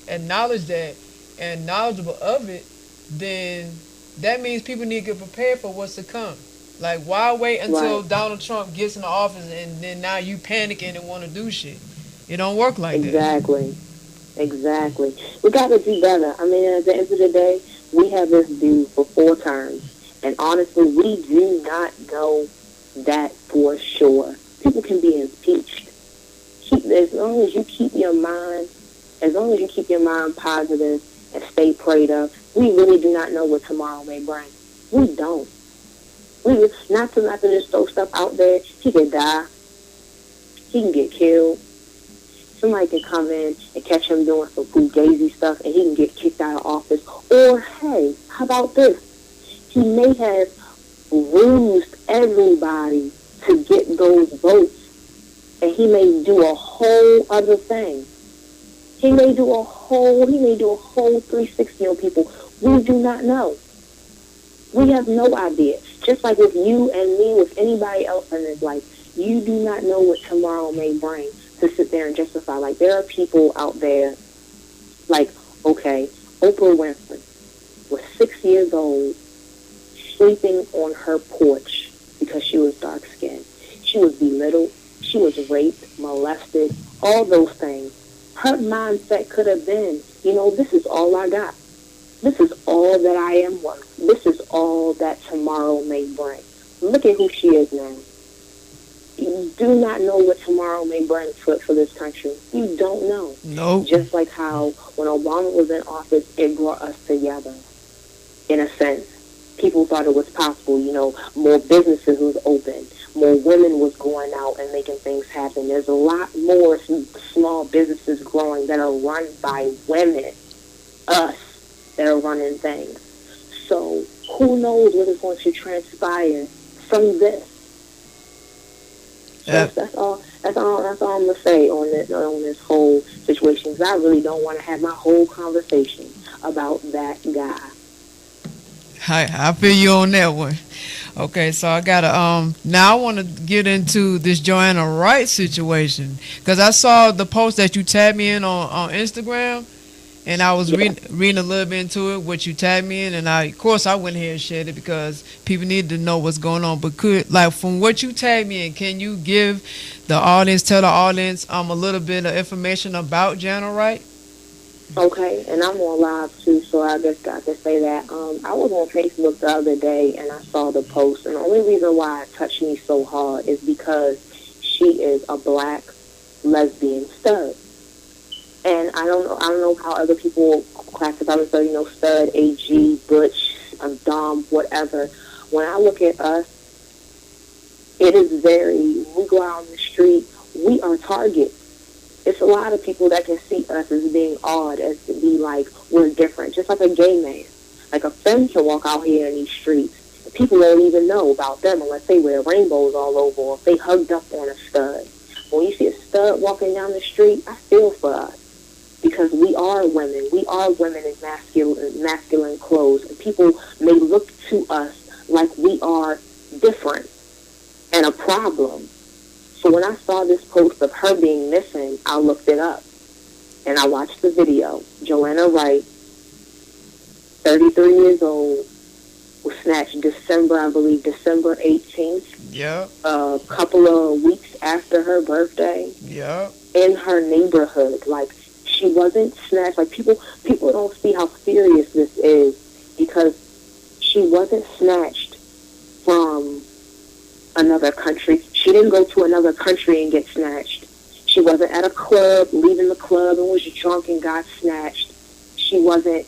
acknowledge that and knowledgeable of it, then that means people need to get prepared for what's to come. Like, why wait until Donald Trump gets in the office and then now you panicking and want to do shit? It don't work like that. Exactly. We got to do better. I mean, at the end of the day, we have this dude for 4 terms. And honestly, we do not know that for sure. People can be impeached. As long as you keep your mind positive and stay prayed up, we really do not know what tomorrow may bring. We don't. We not to just throw stuff out there. He can die. He can get killed. Somebody can come in and catch him doing some fugazi stuff, and he can get kicked out of office. Or, hey, how about this? He may have rused everybody to get those votes, and he may do a whole other thing. He may do a whole 360 on people. We do not know. We have no idea. Just like with you and me, with anybody else in this life, you do not know what tomorrow may bring to sit there and justify. Like, there are people out there, like, okay, Oprah Winfrey was 6 years old, sleeping on her porch because she was dark-skinned. She was belittled. She was raped, molested, all those things. Her mindset could have been, this is all I got. This is all that I am worth. This is all that tomorrow may bring. Look at who she is now. You do not know what tomorrow may bring for this country. You don't know. No. Just like how when Obama was in office, it brought us together, in a sense. People thought it was possible, more businesses was open, more women was going out and making things happen. There's a lot more small businesses growing that are run by women, us, that are running things. So who knows what is going to transpire from this? So that's all I'm gonna say on this whole situation. Because I really don't want to have my whole conversation about that guy. I feel you on that one. Okay, so I gotta now I want to get into this Joanna Wright situation because I saw the post that you tagged me in on Instagram, and I was reading a little bit into it, what you tagged me in, and of course I went here and shared it because people need to know what's going on. But from what you tagged me in, can you tell the audience a little bit of information about Joanna Wright? Okay, and I'm on live too, so I just got to say that. I was on Facebook the other day and I saw the post, and the only reason why it touched me so hard is because she is a black lesbian stud. And I don't know how other people classify themselves, stud, AG, butch, dom, whatever. When I look at us, it is we go out on the street, we are targets. It's a lot of people that can see us as being odd, as to be like, we're different, just like a gay man. Like a femme can walk out here in these streets. People don't even know about them unless they wear rainbows all over or if they hugged up on a stud. When you see a stud walking down the street, I feel for us. Because we are women. We are women in masculine clothes. And people may look to us like we are different and a problem. So when I saw this post of her being missing, I looked it up. And I watched the video. Joanna Wright, 33 years old, was snatched December 18th. Yeah. A couple of weeks after her birthday. Yeah. In her neighborhood. Like, she wasn't snatched. Like, people don't see how serious this is because she wasn't snatched from another country. She didn't go to another country and get snatched. She wasn't at a club, leaving the club and was drunk and got snatched. She wasn't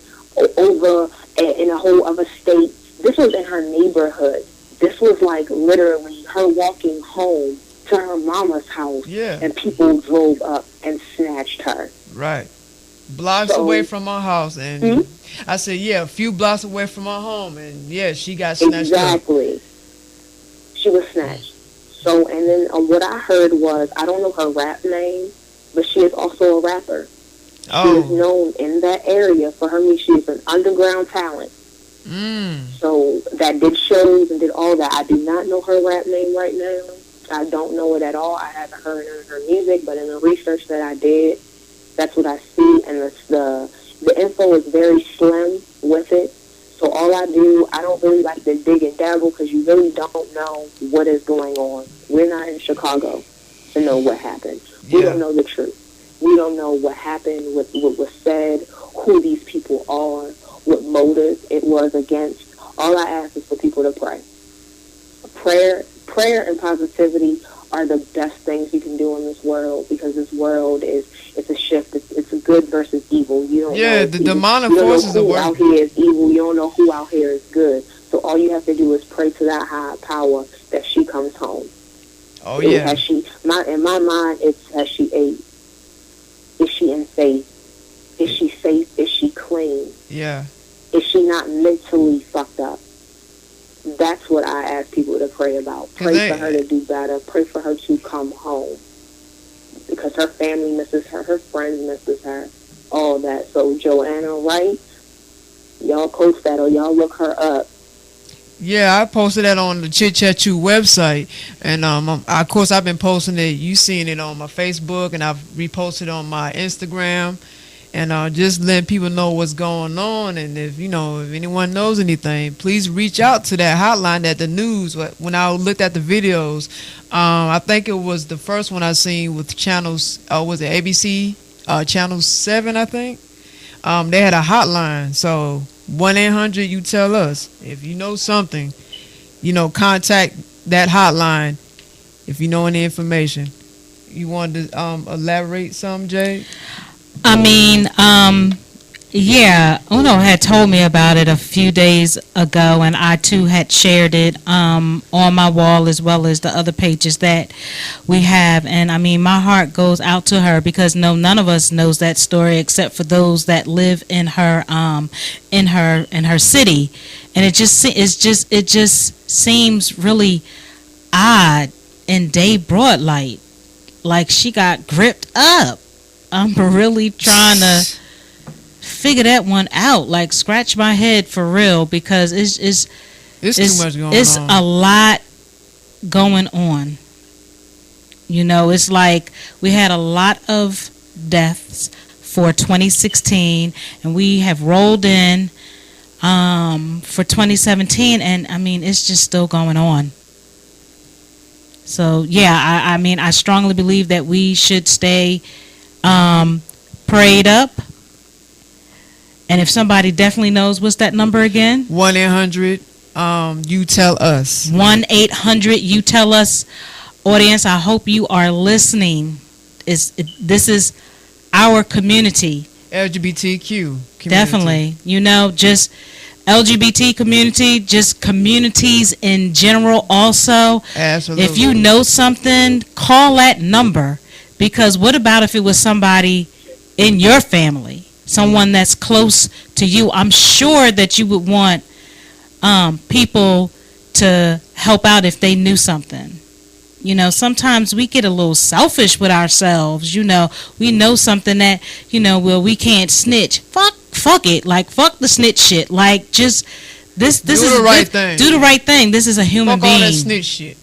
over in a whole other state. This was in her neighborhood. This was like literally her walking home to her mama's house. Yeah. And people drove up and snatched her. Right. Blocks away from her house. And I said, a few blocks away from her home. And she got snatched Exactly. up. She was snatched. So, and then what I heard was, I don't know her rap name, but she is also a rapper. Oh. She is known in that area for her music. She is an underground talent. So that did shows and did all that. I do not know her rap name right now. I don't know it at all. I haven't heard none of her music, but in the research that I did, that's what I see. And the info is very slim with it. So all I don't really like to dig and dabble because you really don't know what is going on. We're not in Chicago to know what happened. We don't know the truth. We don't know what happened, what was said, who these people are, what motive it was against. All I ask is for people to pray. Prayer and positivity are the best things you can do in this world because this world it's a shift. It's a good versus evil. You don't know the demonic forces are working. working. Out here is evil. You don't know who out here is good. So all you have to do is pray to that higher power that she comes home. Oh yeah. In my mind, it's has she ate? Is she in faith? Is she safe? Is she clean? Yeah. Is she not mentally fucked up? That's what I ask people to pray about. Pray for her to do better. Pray for her to come home. Because her family misses her. Her friends misses her. up. Yeah, I posted that on the Chit Chat Chew website, and of course I've been posting it. You seen it on my Facebook, and I've reposted on my Instagram, and just letting people know what's going on. And if anyone knows anything, please reach out to that hotline at the news. When I looked at the videos, I think it was the first one I seen with channels. Was it ABC channel 7? I think they had a hotline. So 1-800 you tell us if you know something. Contact that hotline if you know any information. You want to elaborate some, Jay? I mean, yeah, Uno had told me about it a few days ago, and I too had shared it on my wall as well as the other pages that we have. And I mean, my heart goes out to her because none of us knows that story except for those that live in her city, and it just seems really odd in day broad light, like she got gripped up. I'm really trying to figure that one out, like scratch my head for real, because it's too much going on. It's a lot going on. It's like we had a lot of deaths for 2016, and we have rolled in for 2017, and I mean it's just still going on. So yeah, I mean I strongly believe that we should stay prayed up. And if somebody definitely knows, what's that number again? 1-800 you tell us. 1-800 you tell us. Audience, I hope you are listening. This is our community. LGBTQ community. Definitely. Just LGBT community, just communities in general also. Absolutely. If you know something, call that number. Because what about if it was somebody in your family, someone that's close to you? I'm sure that you would want people to help out if they knew something. Sometimes we get a little selfish with ourselves. We know something that, well, we can't snitch. Fuck it. Like, fuck the snitch shit. Like, just, this do is the right thing. Do the right thing. This is a human being. Fuck all that snitch shit.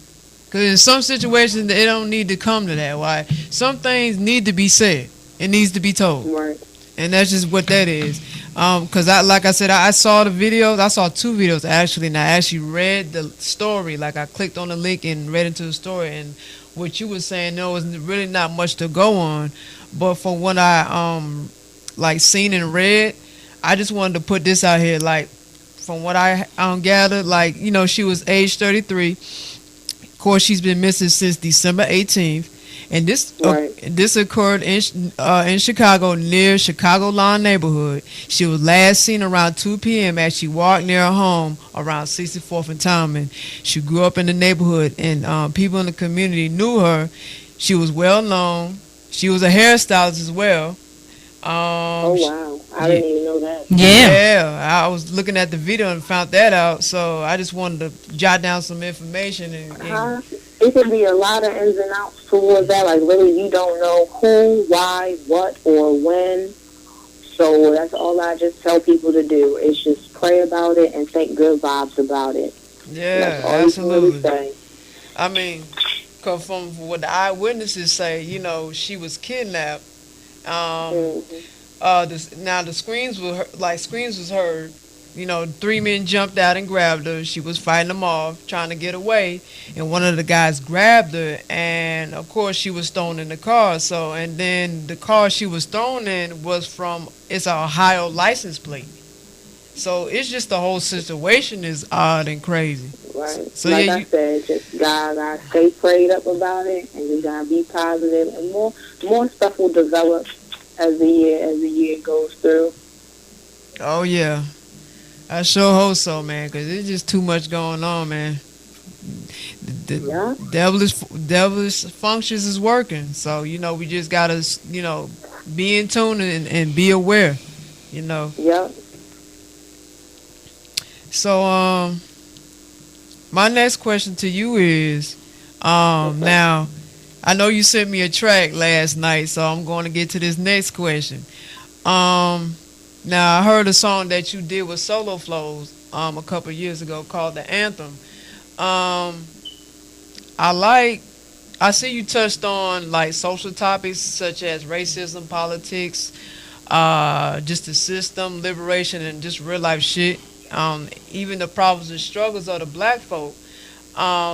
Because in some situations, it don't need to come to that. Why? Some things need to be said. It needs to be told. Right. And that's just what that is. Because like I said, I saw the videos. I saw 2 videos actually, and I actually read the story. Like I clicked on the link and read into the story. And what you were saying, there was really not much to go on. But from what I seen and read, I just wanted to put this out here. Like from what I gathered, like she was age 33. Of course, she's been missing since December 18th. And this occurred in Chicago, near Chicagoland neighborhood. She was last seen around 2 p.m. as she walked near her home around 64th and Towman. She grew up in the neighborhood, and people in the community knew her. She was well known. She was a hairstylist as well. Oh, wow. I didn't even know that. Yeah. I was looking at the video and found that out. So I just wanted to jot down some information. It can be a lot of ins and outs towards that. Like, really, you don't know who, why, what, or when. So that's all I just tell people to do is just pray about it and think good vibes about it. Yeah, that's all absolutely. You can really say. I mean, cause from what the eyewitnesses say, she was kidnapped. Now the screams was heard. 3 men jumped out and grabbed her. She was fighting them off, trying to get away, and one of the guys grabbed her, and of course she was thrown in the car. So, and then the car she was thrown in was it's an Ohio license plate. So it's just the whole situation is odd and crazy. Right. So like I said, just gotta stay prayed up about it, and you gotta be positive, and more stuff will develop as the year goes through. Oh yeah. I sure hope so, man, because it's just too much going on, man. The devilish functions is working. So, we just got to, be in tune and be aware, Yeah. So, my next question to you is, now, I know you sent me a track last night, so I'm going to get to this next question. Now, I heard a song that you did with Solo Flows. a couple of years ago called the Anthem. Um, I see you touched on like social topics such as racism, politics, just the system, liberation, and just real life shit. Even the problems and struggles of the black folk.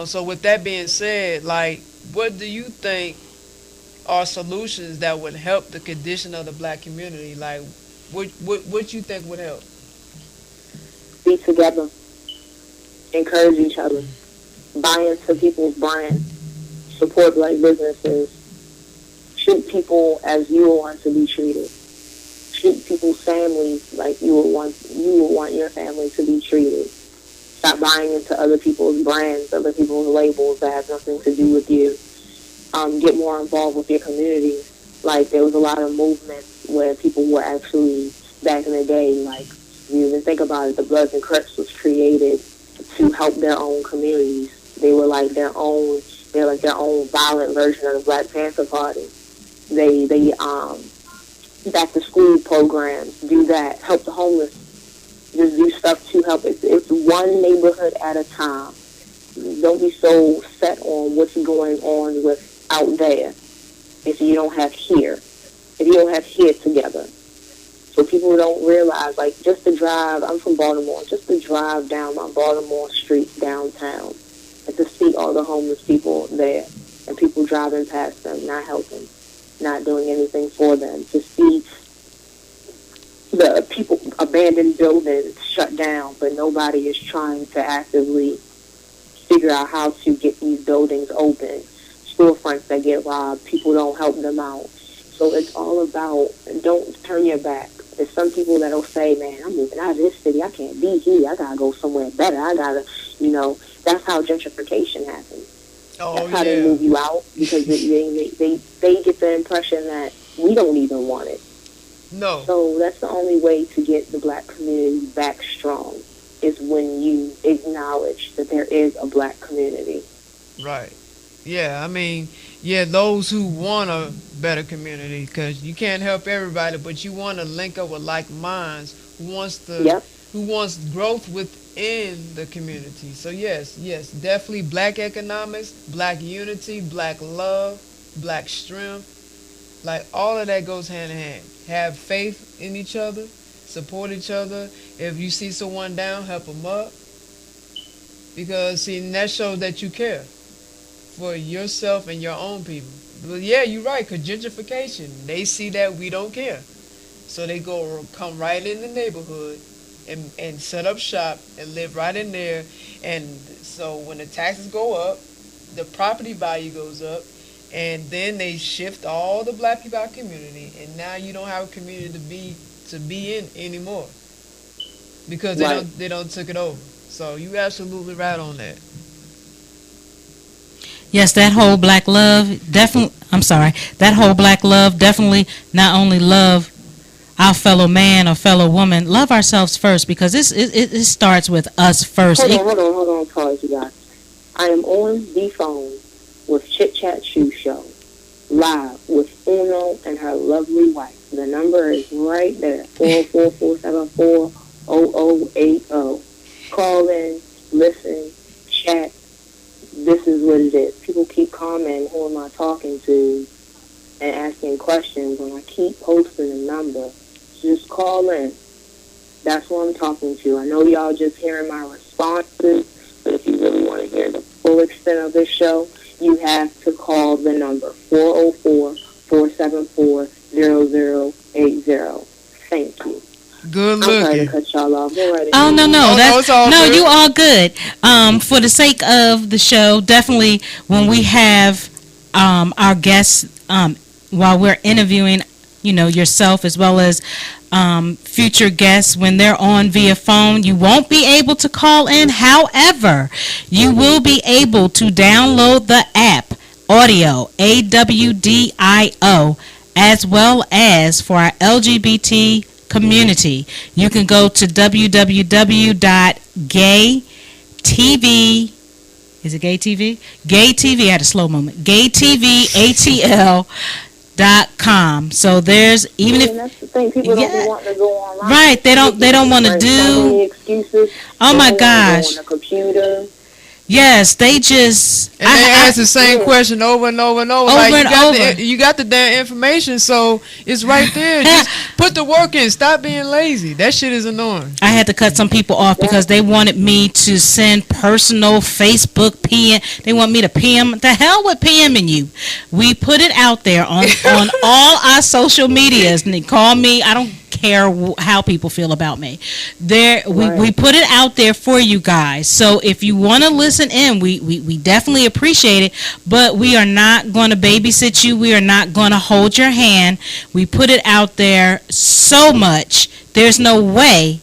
So with that being said, like, what do you think are solutions that would help the condition of the black community? Like, what you think would help? Be together, encourage each other, buy into people's brands, support black businesses, treat people as you would want to be treated. Treat people's families like you would want your family to be treated. Stop buying into other people's brands, other people's labels that have nothing to do with you. Get more involved with your community. Like, there was a lot of movements where people were actually, back in the day, like, if you even think about it, the Bloods and Crips was created to help their own communities. They were like their own violent version of the Black Panther Party. They back to school programs, do that, help the homeless, just do stuff to help. It's one neighborhood at a time. Don't be so set on what's going on with out there if you don't have here. If you don't have here together. So people don't realize, like, just to drive, I'm from Baltimore, just to drive down my Baltimore streets downtown and to see all the homeless people there and people driving past them, not helping, not doing anything for them, to see the people, abandoned buildings shut down, but nobody is trying to actively figure out how to get these buildings open. Storefronts that get robbed, people don't help them out. So it's all about, don't turn your back. There's some people that'll say, man, I'm moving out of this city. I can't be here. I got to go somewhere better. I got to, that's how gentrification happens. That's how they move you out, because they get the impression that we don't even want it. No. So that's the only way to get the black community back strong, is when you acknowledge that there is a black community. Right. Yeah, I mean, those who want a better community, because you can't help everybody, but you want to link up with like minds who wants growth within the community. So yes, definitely black economics, black unity, black love, black strength, like all of that goes hand in hand. Have faith in each other, support each other. If you see someone down, help them up, because see, that shows that you care for yourself and your own people. But yeah, you're right, because gentrification, they see that we don't care. So they come right in the neighborhood and set up shop and live right in there. And so when the taxes go up, the property value goes up, and then they shift all the black people out of community, and now you don't have a community to be in anymore, because they don't took it over. So you absolutely right on that. Yes, that whole black love definitely, that whole black love definitely not only love our fellow man or fellow woman, love ourselves first, because it starts with us first. Hold on, pause, you guys. I am on the phone with Chit Chat Shoe Show, live with Uno and her lovely wife. The number is right there, 444-740-0080. Call in, listen, chat. This is what it is. People keep commenting, who am I talking to, and asking questions, and I keep posting the number. Just call in. That's who I'm talking to. I know y'all just hearing my responses, but if you really want to hear the full extent of this show, you have to call the number, 404-474-0080. Thank you. Good looking. I'm sorry to cut y'all off. Oh, no. You all good. For the sake of the show, definitely when we have our guests, while we're interviewing, yourself as well as future guests, when they're on via phone, you won't be able to call in. However, you will be able to download the app Audio, AWDIO, as well as for our LGBT community. You can go to www.gaytv. Is it Gay TV? Gay TV. I had a slow moment. GayTVATL.com. So there's even And that's the thing. People don't Yeah. be wanting to go online. right, they don't want to Right. So many do. excuses. Oh They my don't wanna go gosh. on the computer. Yes, they just And they ask the same question over and over and over. Over Like and over. you got the damn information, so it's right there. Just put the work in. Stop being lazy. That shit is annoying. I had to cut some people off because they wanted me to send personal Facebook PM. They want me to PM. The hell with PMing you. We put it out there on all our social medias, and they call me. I don't care how people feel about me. We put it out there for you guys. So if you want to listen in, we definitely appreciate it. But we are not going to babysit you. We are not going to hold your hand. We put it out there so much. There's no way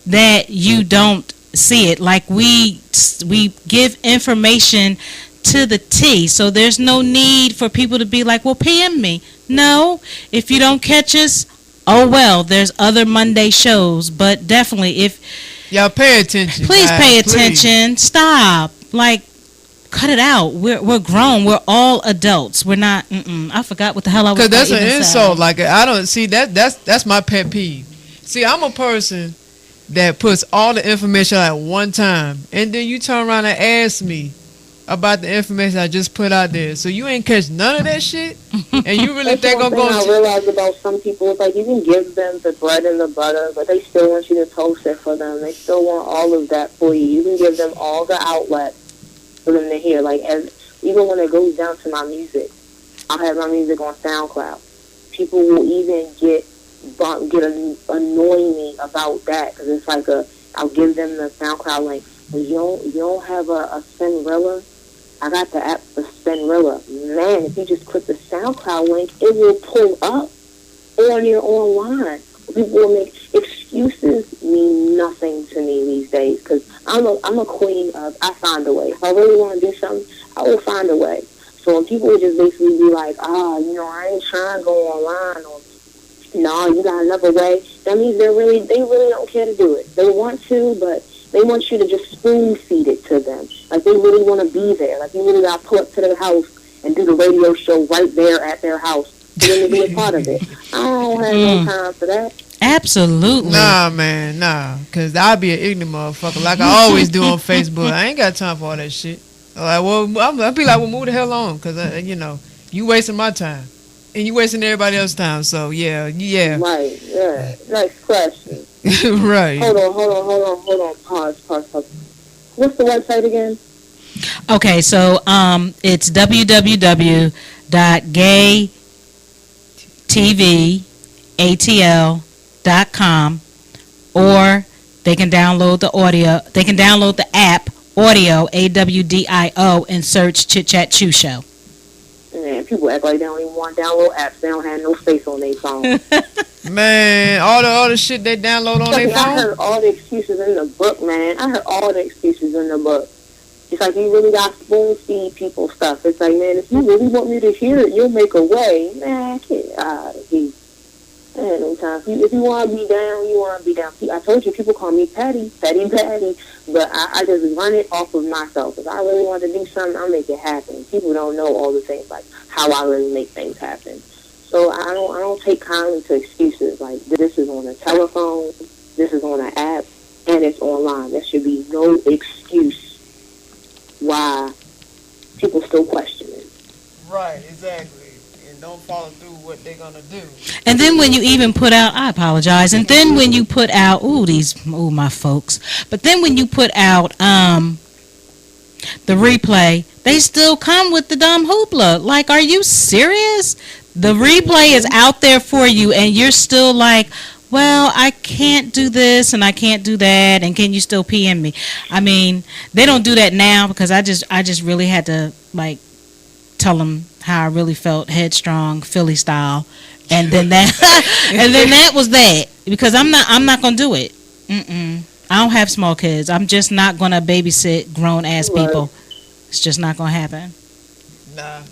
that you don't see it. Like we give information to the T. So there's no need for people to be like, well, PM me. No, if you don't catch us, oh well, there's other Monday shows, but definitely if Y'all pay attention. please guys, pay please. attention. Stop. Like cut it out. We're grown. We're all adults. We're not I forgot what the hell I was Cause that's gonna an even insult. say. Like I don't see that's my pet peeve. See, I'm a person that puts all the information at one time, and then you turn around and ask me about the information I just put out there. So you ain't catch none of that shit, and you really That's think one I'm thing going I to? realized about some people is like you can give them the bread and the butter, but they still want you to toast it for them. They still want all of that for you. You can give them all the outlet for them to hear. Like even when it goes down to my music, I'll have my music on SoundCloud. People will even annoy me about that because it's like I'll give them the SoundCloud link. Well, you don't have a Spinrilla? I got the app for Spinrilla. Man, if you just click the SoundCloud link, it will pull up on your online. People will make excuses mean nothing to me these days because I'm a queen of I find a way. If I really want to do something, I will find a way. So when people would just basically be like, I ain't trying to go online or no, you got another way, that means they really don't care to do it. They want to, but they want you to just spoon feed it to them. Like they really want to be there. Like you really got to pull up to their house and do the radio show right there at their house for them to be a part of it. I don't have no time for that. Absolutely. Nah, man, nah. Because I'll be an ignorant motherfucker like I always do on Facebook. I ain't got time for all that shit. Like, well, I'll be like, well, move the hell on. Because, you wasting my time. And you wasting everybody else's time. So, yeah. Right, yeah. Next question. Right. Hold on. Pause. What's the website again? Okay, so it's www.gaytvatl.com, or they can download the audio. They can download the app Audio AWDIO and search Chit Chat Chew Show. Man, people act like they don't even want to download apps. They don't have no space on their phone. Man, all the shit they download on their I phone. heard all the excuses in the book, man. I heard all the excuses in the book. It's like you really got spoon feed people stuff. It's like, man, if you really want me to hear it, you'll make a way. Man, get out of here. Man, no time. If you want to be down, you want to be down. I told you, people call me petty, but I just run it off of myself. If I really want to do something, I'll make it happen. People don't know all the things, like how I really make things happen. So I don't take kindly to excuses. Like, this is on a telephone, this is on an app, and it's online. There should be no excuse why people still question it. Right, exactly. And don't follow through what they're going to do. And then when you even put out, I apologize. And then when you put out, my folks. But then when you put out the replay, they still come with the dumb hoopla. Like, are you serious? The replay is out there for you, and you're still like, well, I can't do this and I can't do that, and can you still PM me? I mean, they don't do that now because I just really had to like tell them how I really felt, headstrong, Philly style, and then that was that, because I'm not gonna do it. I don't have small kids. I'm just not gonna babysit grown ass people. It's just not gonna happen. Nah.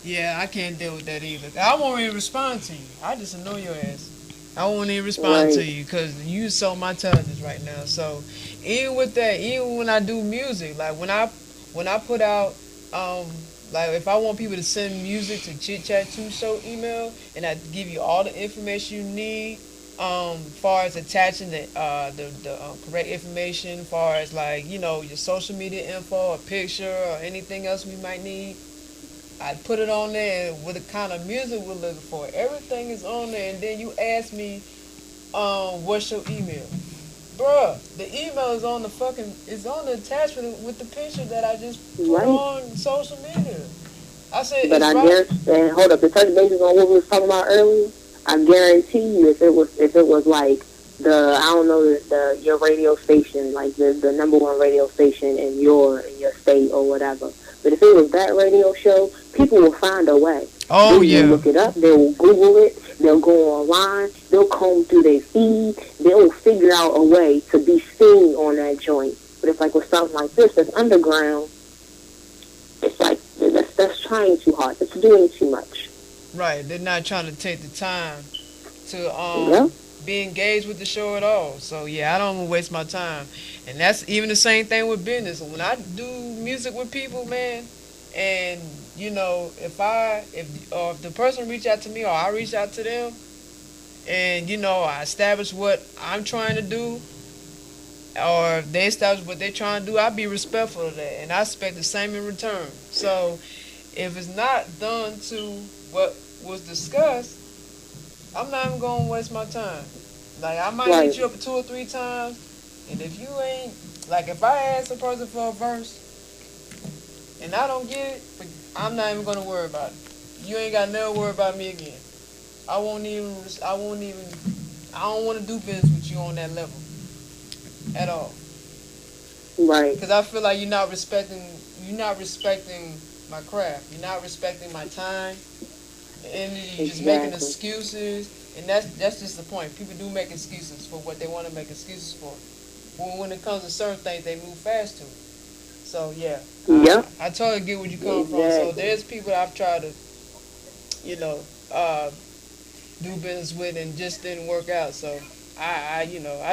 Yeah, I can't deal with that either. I won't even respond to you. I just annoy your ass. I won't even respond to you because you so my intelligence right now. So even with that, even when I do music, like when I put out Like if I want people to send music to Chit Chat Two Show email, and I give you all the information you need, far as attaching the correct information, far as like your social media info, a picture, or anything else we might need. I put it on there with the kind of music we're looking for. Everything is on there, and then you ask me, what's your email? Bruh, the email is on the attachment with the picture that I just put Right. on social media. I said But it's I right. guarantee, and hold up, to touch bases on what we was talking about earlier, I guarantee you, if it was like I don't know, your radio station, like the number one radio station in your state or whatever. But if it was that radio show, people will find a way. Oh They will yeah, look it up. They will Google it. They'll go online. They'll comb through their feed. They'll figure out a way to be seen on that joint. But it's like with something like this that's underground, it's like that's trying too hard. It's doing too much. right. They're not trying to take the time to Yeah. be engaged with the show at all. So yeah, I don't wanna waste my time. And that's even the same thing with business. When I do music with people, man, and if the person reach out to me or I reach out to them, and I establish what I'm trying to do, or if they establish what they're trying to do, I be respectful of that, and I expect the same in return. So if it's not done to what was discussed, I'm not even gonna waste my time. Like I might Right. hit you up 2 or 3 times, and if you ain't like, if I ask a person for a verse and I don't get it, I'm not even gonna worry about it. You ain't got to never worry about me again. I won't even. I won't even. I don't want to do business with you on that level at all. Right. Because I feel like you're not respecting. You're not respecting my craft. You're not respecting my time. And you're just making Exactly. excuses. And that's just the point. People do make excuses for what they want to make excuses for. When it comes to certain things, they move fast to it. So yeah, Yep. I totally get where you come from. So Exactly. there's people I've tried to, uh, do business with and just didn't work out. So I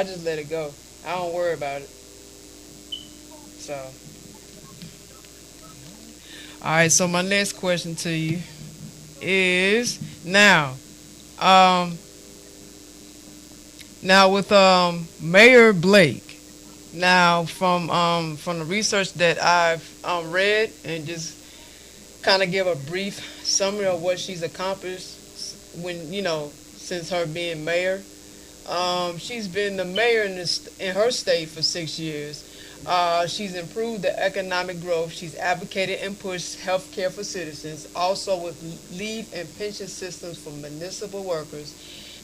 just let it go. I don't worry about it. So, all right. So my next question to you is um, now with Mayor Blake. Now from the research that I've read and just kind of give a brief summary of what she's accomplished since her being mayor. She's been the mayor in her state for 6 years. She's improved the economic growth. She's advocated and pushed health care for citizens, also with leave and pension systems for municipal workers.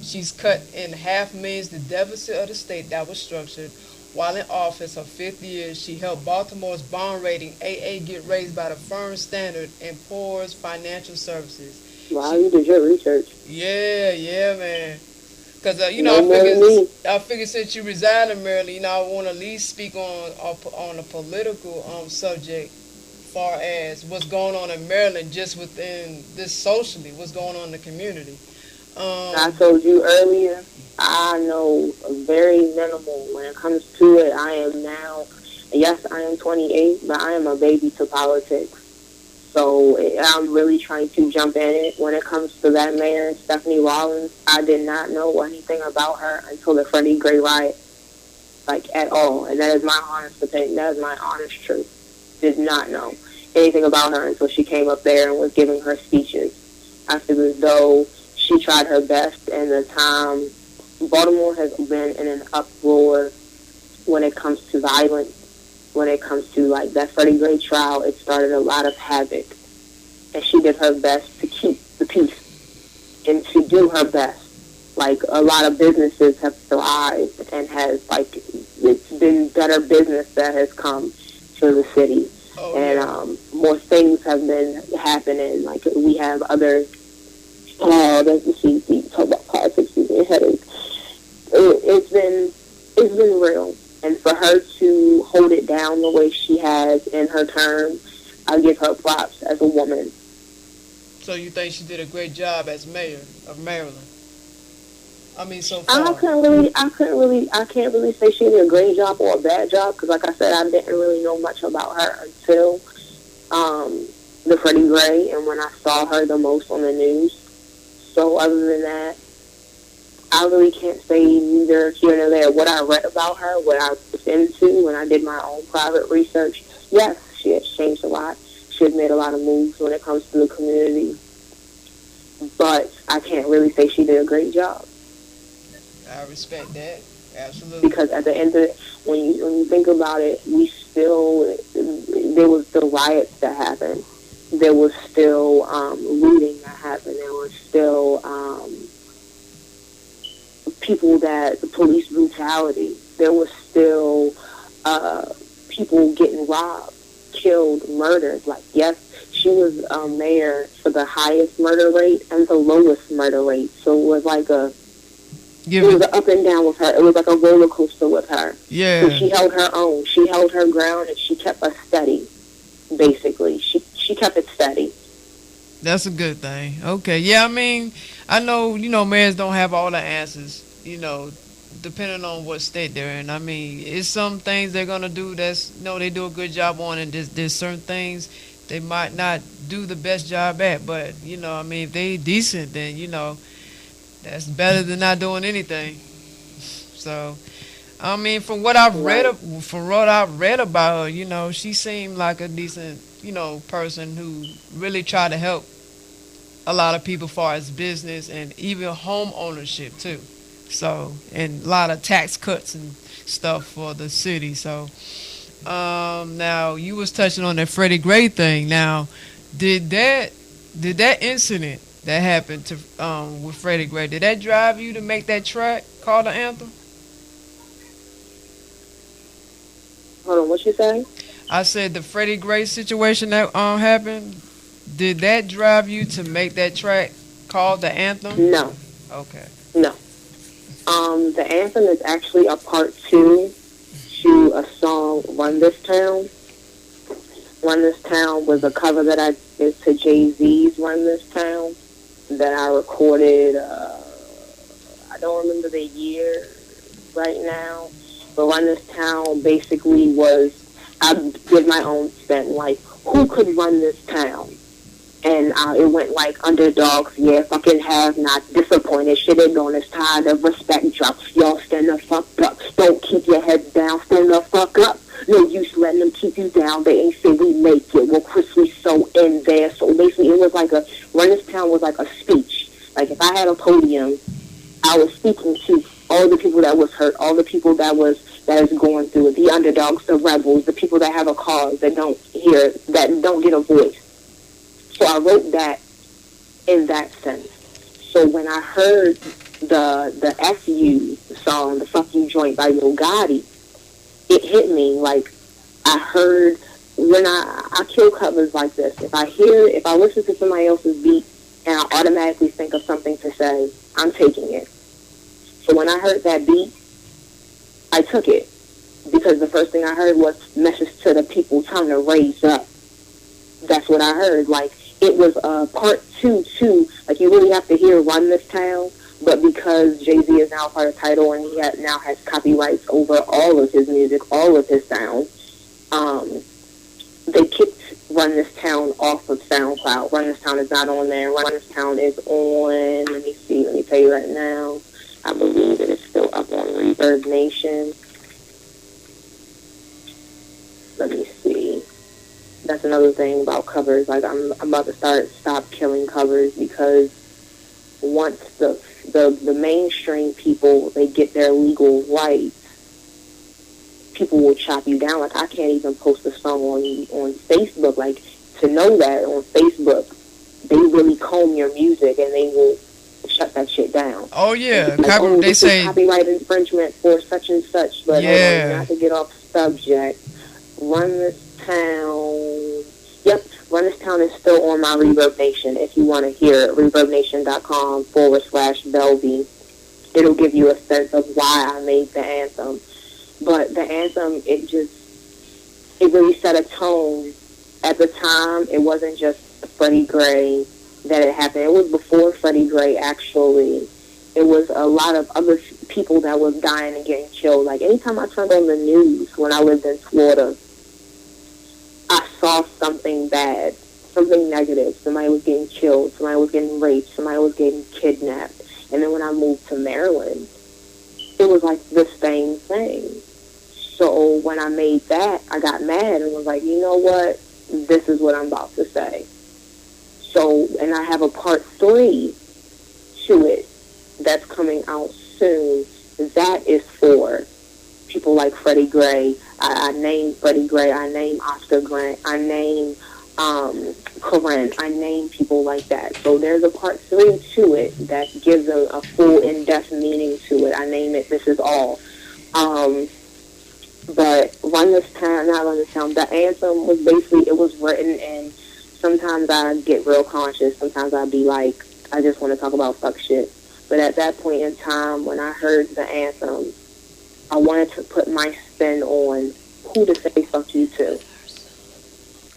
She's cut in half millions the deficit of the state that was structured. While in office, her 5th year, she helped Baltimore's bond rating AA get raised by the firm Standard and Poor's Financial Services. Wow, you did your research. Yeah, man. Because No more than me. I figured since you reside in Maryland, I want to at least speak on a political subject, far as what's going on in Maryland, just within this socially, what's going on in the community. I told you earlier, I know very minimal when it comes to it. I am now, yes, I am 28, but I am a baby to politics. So I'm really trying to jump in it. When it comes to that mayor, Stephanie Rollins, I did not know anything about her until the Freddie Gray riot, like at all. And that is my honest opinion. That is my honest truth. Did not know anything about her until she came up there and was giving her speeches. I feel as though she tried her best, and the time Baltimore has been in an uproar when it comes to violence. When it comes to like that Freddie Gray trial, it started a lot of havoc, and she did her best to keep the peace and to do her best. Like a lot of businesses have thrived and it's been better business that has come to the city, and more things have been happening. Like we have other. Let's see, talk about politics, give me a headache. It's been real. And for her to hold it down the way she has in her term, I give her props as a woman. So you think she did a great job as mayor of Maryland? I mean, so far. I can't really say she did a great job or a bad job, because like I said, I didn't really know much about her until the Freddie Gray, and when I saw her the most on the news. So other than that, I really can't say neither here nor there. What I read about her, what I was into when I did my own private research, yes, she has changed a lot. She has made a lot of moves when it comes to the community. But I can't really say she did a great job. I respect that. Absolutely. Because at the end of it, when you think about it, there was still riots that happened. There was still looting that happened. There was still the police brutality. There was still people getting robbed, killed, murdered. Like, yes, she was mayor for the highest murder rate and the lowest murder rate. So it was like it was an up and down with her. It was like a roller coaster with her. Yeah. So she held her own. She held her ground, and she kept us steady. Basically, she kept it steady. That's a good thing. Okay. Yeah, I mean, I know, mayors don't have all the answers, depending on what state they're in. I mean, it's some things they're going to do that's, they do a good job on, and there's certain things they might not do the best job at. But, I mean, if they decent, then, that's better than not doing anything. So, I mean, from what I've read about her, she seemed like a decent, person who really tried to help a lot of people as far as business and even home ownership too. So, and a lot of tax cuts and stuff for the city. So, now you was touching on that Freddie Gray thing. Now, did that incident that happened to with Freddie Gray, did that drive you to make that track called the anthem? Hold on, what you say? I said the Freddie Gray situation that happened. Did that drive you to make that track called the anthem? No. Okay. No. The anthem is actually a part 2 to a song, Run This Town. Run This Town was a cover that I did to Jay-Z's Run This Town that I recorded, I don't remember the year right now, but Run This Town basically was, I did my own spin, like, who could run this town? And it went like underdogs, yeah, fucking have not, disappointed, shit ain't on this tide of respect drop. Y'all stand the fuck up, don't keep your heads down, stand the fuck up. No use letting them keep you down, they ain't say we make it, well Chris we so in there. So basically it was like Run This Town was like a speech. Like if I had a podium, I was speaking to all the people that was hurt, all the people that is going through it, the underdogs, the rebels, the people that have a cause, that don't get a voice. So I wrote that in that sense. So when I heard the FU song, the Fuck You Joint by Yo Gotti, it hit me. Like, I heard, when I kill covers like this, if I listen to somebody else's beat and I automatically think of something to say, I'm taking it. So when I heard that beat, I took it. Because the first thing I heard was message to the people, time to raise up. That's what I heard. Like, it was part 2 too. Like, you really have to hear Run This Town, but because Jay-Z is now part of Tidal and he now has copyrights over all of his music, all of his sound, they kicked Run This Town off of SoundCloud. Run This Town is not on there. Run This Town is on, let me tell you right now. I believe it is still up on Reverb Nation. Let me see. That's another thing about covers. Like, I'm about to stop killing covers because once the mainstream people, they get their legal rights, people will chop you down. Like, I can't even post a song on Facebook. Like, to know that on Facebook, they really comb your music and they will shut that shit down. Oh yeah, like, they say copyright infringement for such and such. But yeah, not to get off subject. Run This Town. Yep, Run This Town is still on my Reverb Nation. If you want to hear it, reverbnation.com/Belve. It'll give you a sense of why I made the anthem. But the anthem, it really set a tone. At the time, it wasn't just Freddie Gray that it happened. It was before Freddie Gray, actually. It was a lot of other people that was dying and getting killed. Like, anytime I turned on the news when I lived in Florida, I saw something bad something negative. Somebody was getting killed. Somebody was getting raped. Somebody was getting kidnapped. And then when I moved to Maryland, it was like the same thing. So when I made that, I got mad and was like, you know what? This is what I'm about to say. So, and I have a part 3 to it that's coming out soon. That is for people like Freddie Gray. I named Freddie Gray. I named Oscar Grant. I named Corinne. I named people like that. So there's a part 3 to it that gives a full in-depth meaning to it. I name it This Is All. But Run This Town, not Run This Town, the anthem was basically, it was written, and sometimes I get real conscious. Sometimes I'd be like, I just want to talk about fuck shit. But at that point in time, when I heard the anthem, I wanted to put my spin on who to say fuck you to.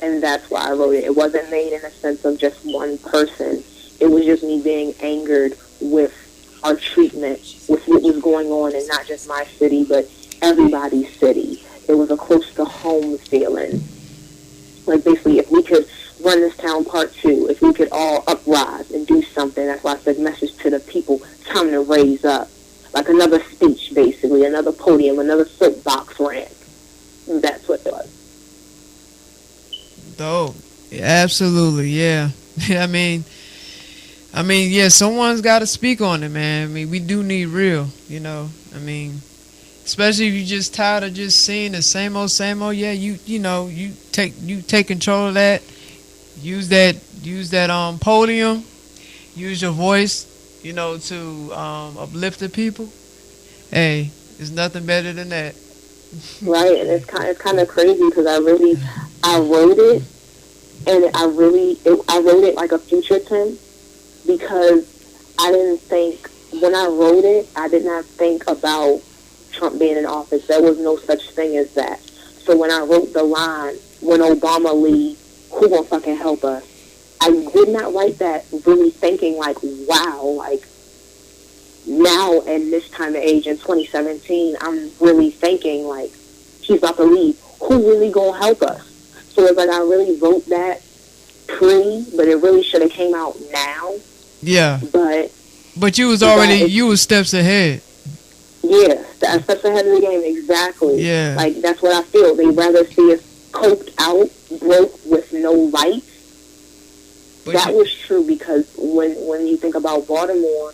And that's why I wrote it. It wasn't made in a sense of just one person. It was just me being angered with our treatment, with what was going on in not just my city, but everybody's city. It was a close to home feeling. Like basically, if we could Run This Town Part 2, if we could all uprise and do something, that's why I said message to the people, time to raise up. Like another speech, basically, another podium, another soapbox rant. That's what it was. Dope. Yeah, absolutely, yeah. I mean, yeah, someone's got to speak on it, man. I mean, we do need real, you know. I mean, especially if you just tired of just seeing the same old, yeah, you know, you take control of that. Use that podium. Use your voice, you know, to uplift the people. Hey, there's nothing better than that. Right, and it's kind of crazy because I wrote it, and I wrote it like a future tense because I didn't think, when I wrote it, I did not think about Trump being in office. There was no such thing as that. So when I wrote the line, when Obama leaves, who gonna fucking help us? I did not write that really thinking like, wow, like now in this time of age in 2017, I'm really thinking like, he's about to leave. Who really gonna help us? So it's like I really wrote that but it really should have came out now. Yeah. But you was steps ahead. Yeah, steps ahead of the game, exactly. Yeah. Like that's what I feel. They'd rather see us coked out, broke with no lights. That was true because when you think about Baltimore,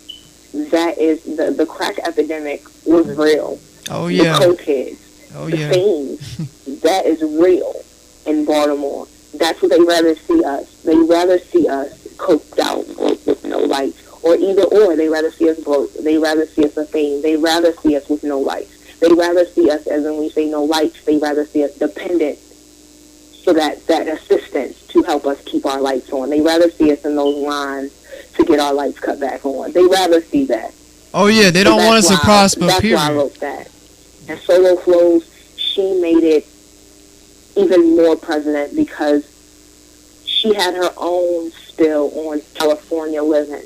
that is the crack epidemic was real. Oh yeah. The cokeheads. Oh the yeah. fiends. That is real in Baltimore. That's what they rather see us. They rather see us coked out with no lights. Or either or, they rather see us broke. They rather see us a fiend. They rather see us with no lights. They rather see us, as when we say no lights, they rather see us dependent. So that assistance to help us keep our lights on. They rather see us in those lines to get our lights cut back on. They rather see that. Oh yeah, they don't want us to prosper. That's period. why I wrote that. And Solo Flows, she made it even more president because she had her own spill on California living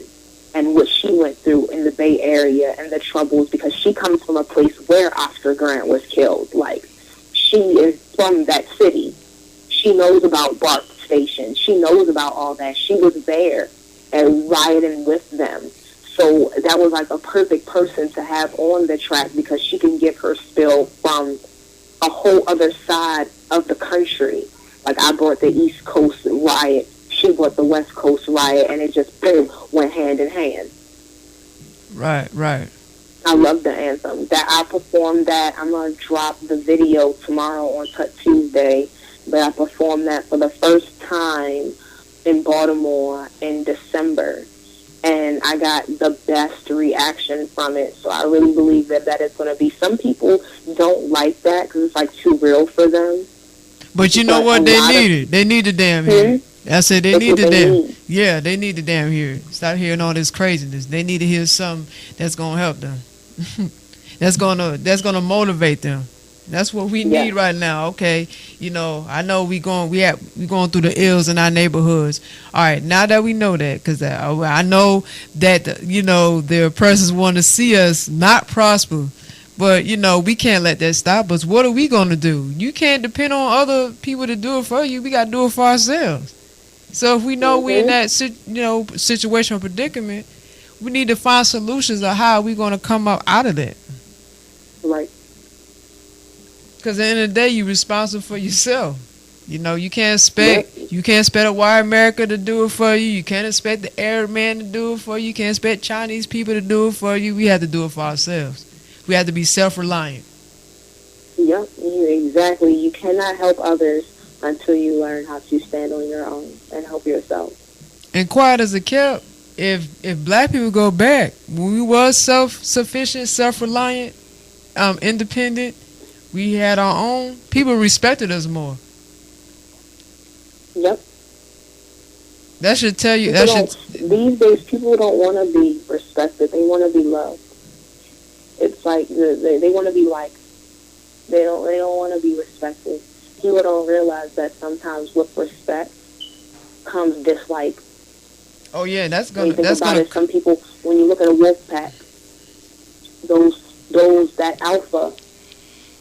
and what she went through in the Bay Area and the troubles because she comes from a place where Oscar Grant was killed. Like, she is from that city. She knows about BART Station. She knows about all that. She was there and riding with them. So that was like a perfect person to have on the track because she can give her spill from a whole other side of the country. Like I brought the East Coast riot. She brought the West Coast riot, and it just boom, went hand in hand. Right. I love the anthem. That I performed that. I'm gonna drop the video tomorrow on Tut Tuesday. But I performed that for the first time in Baltimore in December. And I got the best reaction from it. So I really believe that is going to be... Some people don't like that because it's like too real for them. But you know what? They need it. They need the damn hear. I said they need the damn... Yeah, they need the damn hear. Stop hearing all this craziness. They need to hear something that's going to help them. that's gonna motivate them. That's what we need right now. Okay, you know, I know we going through the ills in our neighborhoods. All right, now that we know that, because I know that you know the oppressors want to see us not prosper, but you know we can't let that stop us. What are we gonna do? You can't depend on other people to do it for you. We gotta do it for ourselves. So if we know we're in that situation or predicament, we need to find solutions of how we going to come up out of that. Right. Because at the end of the day, you're responsible for yourself. You can't expect a white America to do it for you. You can't expect the Arab man to do it for you. You can't expect Chinese people to do it for you. We have to do it for ourselves. We have to be self-reliant. Yep, exactly. You cannot help others until you learn how to stand on your own and help yourself. And quiet as it kept, if black people go back, when we was self-sufficient, self-reliant, independent, we had our own, people respected us more. Yep. That should tell you. These days, people don't want to be respected. They want to be loved. It's like they want to be liked. They don't want to be respected. People don't realize that sometimes with respect comes dislike. Oh yeah, that's When gonna. you think about it, some people, when you look at a wolf pack, that alpha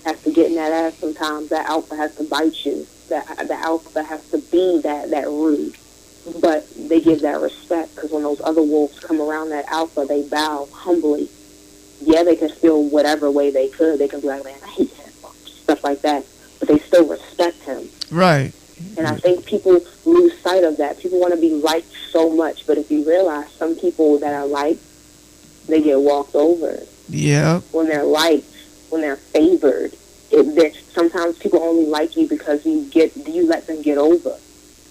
has to get in that ass sometimes. That alpha has to bite you. The alpha has to be that rude. But they give that respect because when those other wolves come around that alpha, they bow humbly. Yeah, they can feel whatever way they could. They can be like, man, I hate him, stuff like that. But they still respect him. Right. And I think people lose sight of that. People want to be liked so much, but if you realize some people that are liked, they get walked over. Yeah. When they're liked, when they're favored, sometimes people only like you because you let them get over.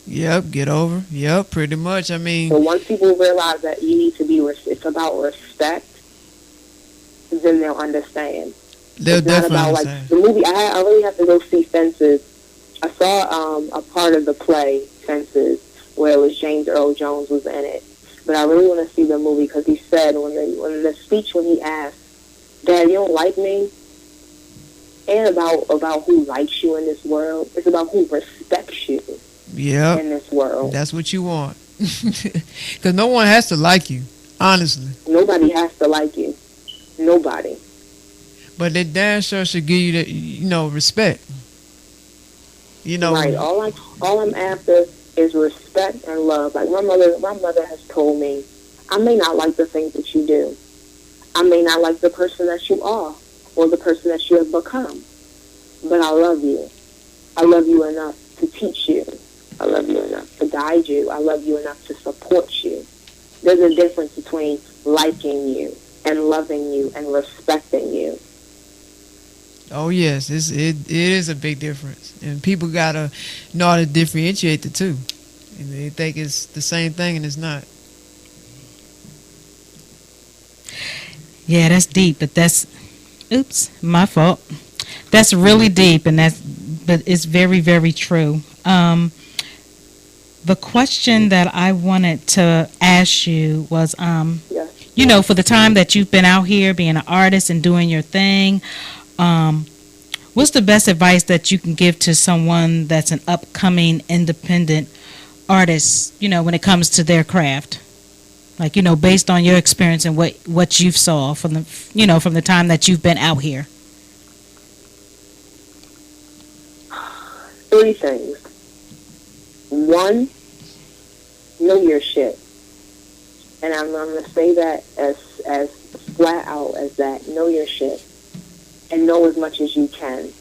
Yep, get over. Yep, pretty much. I mean, So once people realize that you need to be, it's about respect, then they'll understand. they'll It's not definitely about understand. the movie. I really have to go see Fences. I saw a part of the play Fences where it was James Earl Jones was in it, but I really want to see the movie because he said when the speech when he asked, "Dad, you don't like me," and about who likes you in this world. It's about who respects you Yep, in this world. that's what you want. Because no one has to like you, honestly. Nobody has to like you. Nobody. But they damn sure should give you the, respect. Right. All I'm after is respect and love. Like my mother has told me, I may not like the things that you do. I may not like the person that you are or the person that you have become. But I love you. I love you enough to teach you. I love you enough to guide you. I love you enough to support you. There's a difference between liking you and loving you and respecting you. Oh yes, it is a big difference, and people gotta know how to differentiate the two. And they think it's the same thing, and it's not. Yeah, that's deep, but oops, my fault. That's really deep, but it's very, very true. The question that I wanted to ask you was, Yes. for the time that you've been out here being an artist and doing your thing, what's the best advice that you can give to someone that's an upcoming independent artist, when it comes to their craft? Like, based on your experience and what you've saw from the time that you've been out here. 3 things. 1, know your shit. And I'm going to say that as flat out as that. Know your shit. And know as much as you can.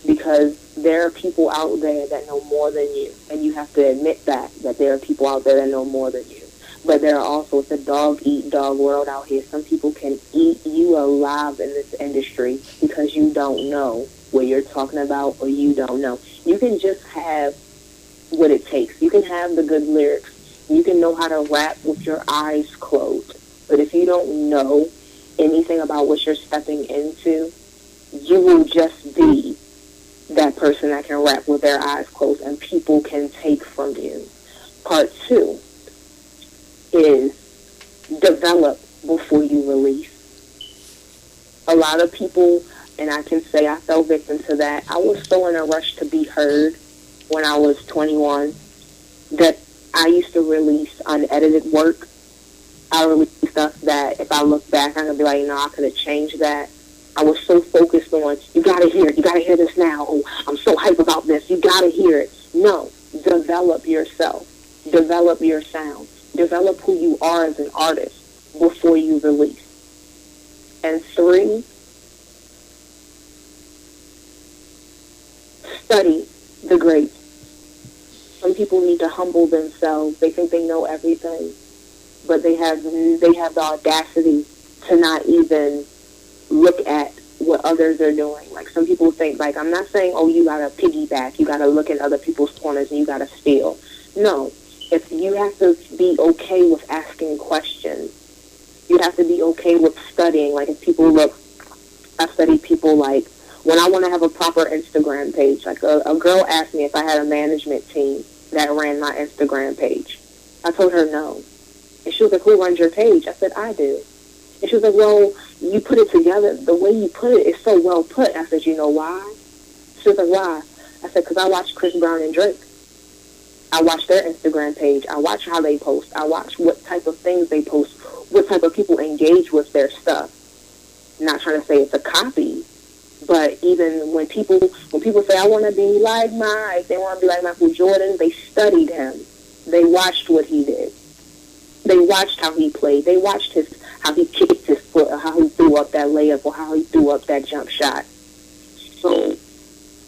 Because there are people out there that know more than you. And you have to admit that there are people out there that know more than you. But there are also, it's a dog-eat-dog world out here. Some people can eat you alive in this industry because you don't know what you're talking about or you don't know. You can just have what it takes. You can have the good lyrics. You can know how to rap with your eyes closed. But if you don't know anything about what you're stepping into, you will just be that person that can rap with their eyes closed and people can take from you. Part 2 is develop before you release. A lot of people, and I can say I fell victim to that, I was so in a rush to be heard when I was 21 that I used to release unedited work. I released stuff that if I look back, I'm going to be like, I could have changed that. I was so focused on, you got to hear it, you got to hear this now. Oh, I'm so hype about this, you got to hear it. No, develop yourself. Develop your sound. Develop who you are as an artist before you release. And 3, study the greats. Some people need to humble themselves. They think they know everything, but they have the audacity to not even look at what others are doing. Like, some people think, like, I'm not saying, oh, you gotta piggyback, you gotta look at other people's corners and you gotta steal. No, if you have to be okay with asking questions, you have to be okay with studying. Like, if people look, I study people, like, when I want to have a proper Instagram page. Like, a girl asked me if I had a management team that ran my Instagram page. I told her no. And she was like, who runs your page? I said, I do. And she was like, well, you put it together. The way you put it is so well put. I said, you know why? She was like, why? I said, because I watch Chris Brown and Drake. I watch their Instagram page. I watch how they post. I watch what type of things they post, what type of people engage with their stuff. Not trying to say it's a copy, but even when people say, I want to be like Mike, they want to be like Michael Jordan, they studied him. They watched what he did. They watched how he played. They watched how he kicked his foot, or how he threw up that layup, or how he threw up that jump shot. So,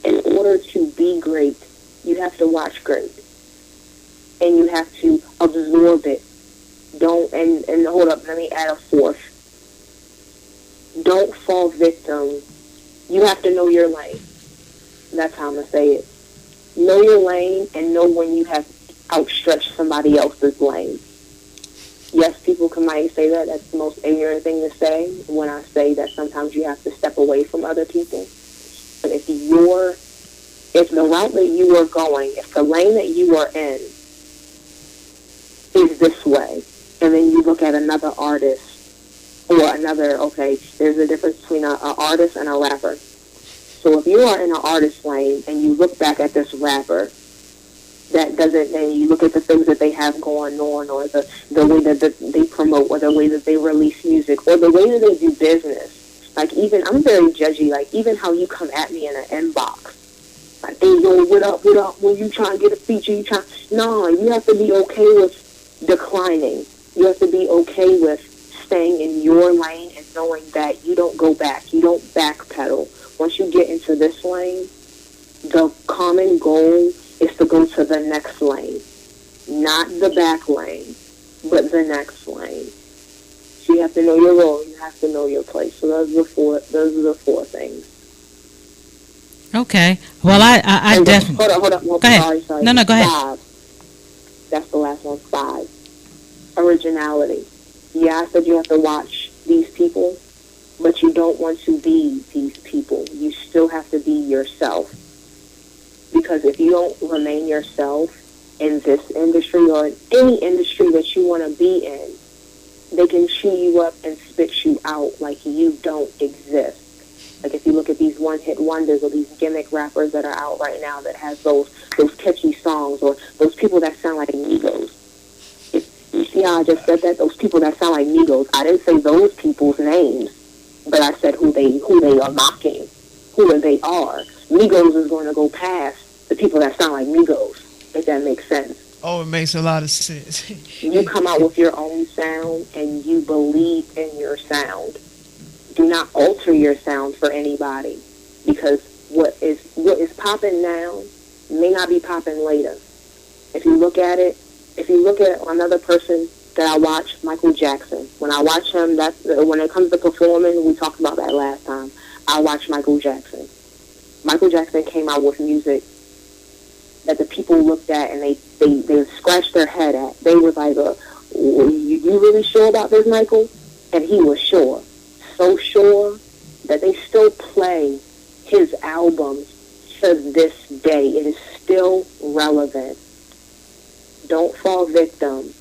in order to be great, you have to watch great. And you have to absorb it. And hold up, let me add a 4th. Don't fall victim. You have to know your lane. That's how I'm going to say it. Know your lane and know when you have outstretched somebody else's lane. Yes, people might say that. That's the most ignorant thing to say when I say that sometimes you have to step away from other people. But if the route that you are going, if the lane that you are in is this way, and then you look at another artist, or there's a difference between an artist and a rapper. So if you are in an artist lane and you look back at this rapper, and you look at the things that they have going on, or the way that they promote, or the way that they release music, or the way that they do business. Like, even, I'm very judgy, like, even how you come at me in an inbox. Like, hey, yo, what up, when you trying to get a feature, no, you have to be okay with declining. You have to be okay with staying in your lane and knowing that you don't go back, you don't backpedal. Once you get into this lane, the common goal is to go to the next lane. Not the back lane, but the next lane. So you have to know your role, you have to know your place. So those are the four things. Okay. Well, I definitely... Hold up. Go ahead. Sorry. No, go ahead. 5. That's the last one. 5. Originality. Yeah, I said you have to watch these people, but you don't want to be these people. You still have to be yourself. Because if you don't remain yourself in this industry or in any industry that you want to be in, they can chew you up and spit you out like you don't exist. Like, if you look at these one-hit wonders or these gimmick rappers that are out right now that has those catchy songs, or those people that sound like Migos. You see how I just said that? Those people that sound like Migos. I didn't say those people's names, but I said who they are mocking, who they are. Migos is going to go past the people that sound like Migos, if that makes sense. Oh, it makes a lot of sense. You come out with your own sound and you believe in your sound. Do not alter your sound for anybody, because what is popping now may not be popping later. If you look at another person that I watch, Michael Jackson. When I watch him, when it comes to performing, we talked about that last time. I watch Michael Jackson. Michael Jackson came out with music that the people looked at and they scratched their head at. They was like, you really sure about this, Michael? And he was sure. So sure that they still play his albums to this day. It is still relevant. Don't fall victim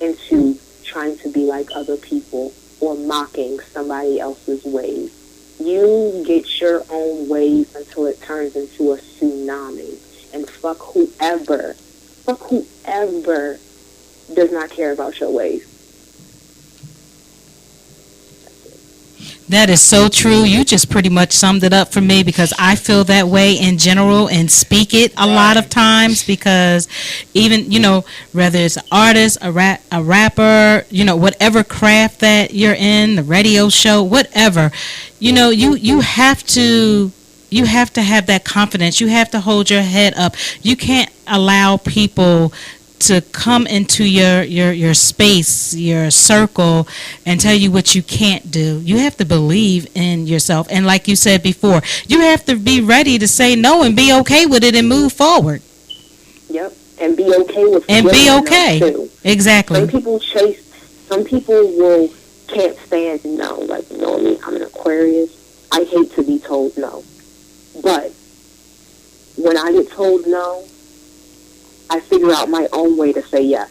into trying to be like other people or mocking somebody else's ways. You get your own waves until it turns into a tsunami. And fuck whoever does not care about your ways. That is so true. You just pretty much summed it up for me because I feel that way in general and speak it a lot of Right. times because even, whether it's an artist, a rapper, whatever craft that you're in, the radio show, whatever, you have to have that confidence. You have to hold your head up. You can't allow people to come into your space, your circle, and tell you what you can't do. You have to believe in yourself. And like you said before, you have to be ready to say no and be okay with it and move forward. Yep. And be okay with And be feeling no, okay. too. Exactly. Some people can't stand no. Like, me, I'm an Aquarius. I hate to be told no. But when I get told no, I figure out my own way to say yes.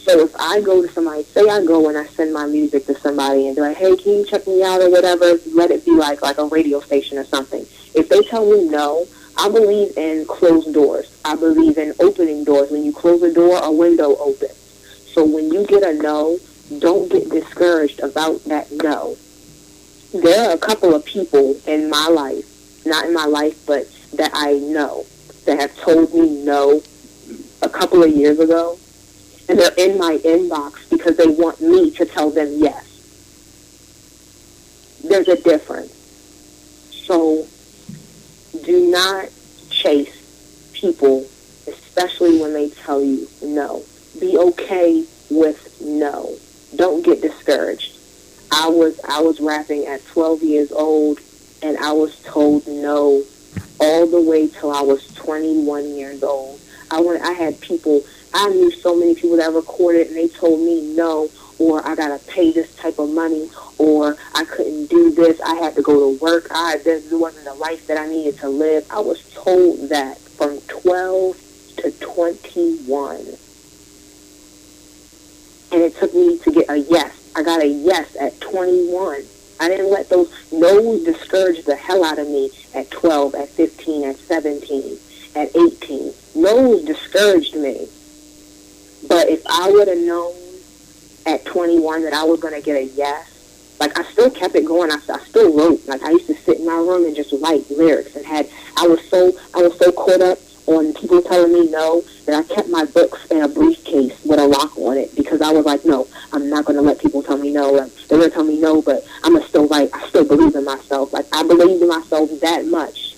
So if I go to somebody, say I go and I send my music to somebody and be like, hey, can you check me out or whatever, let it be like a radio station or something. If they tell me no, I believe in closed doors. I believe in opening doors. When you close a door, a window opens. So when you get a no, don't get discouraged about that no. There are a couple of people in my life, not in my life, but that I know, that have told me no a couple of years ago, and they're in my inbox because they want me to tell them yes. There's a difference. So do not chase people, especially when they tell you no. Be okay with no. Don't get discouraged. I was rapping at 12 years old, and I was told no all the way till I was 21 years old. I had people, I knew so many people that recorded, and they told me no, or I got to pay this type of money, or I couldn't do this, I had to go to work, this wasn't the life that I needed to live. I was told that from 12 to 21. And it took me to get a yes. I got a yes at 21. I didn't let those no's discourage the hell out of me at 12, at 15, at 17, at 18. No's discouraged me. But if I would have known at 21 that I was going to get a yes, like, I still kept it going. I still wrote. Like, I used to sit in my room and just write lyrics, and I was so caught up on people telling me no that I kept my books in a briefcase with a lock on it, because I was like, no, I'm not going to let people tell me no. They're going to tell me no, but I'm going to still write. I still believe in myself. Like, I believed in myself that much.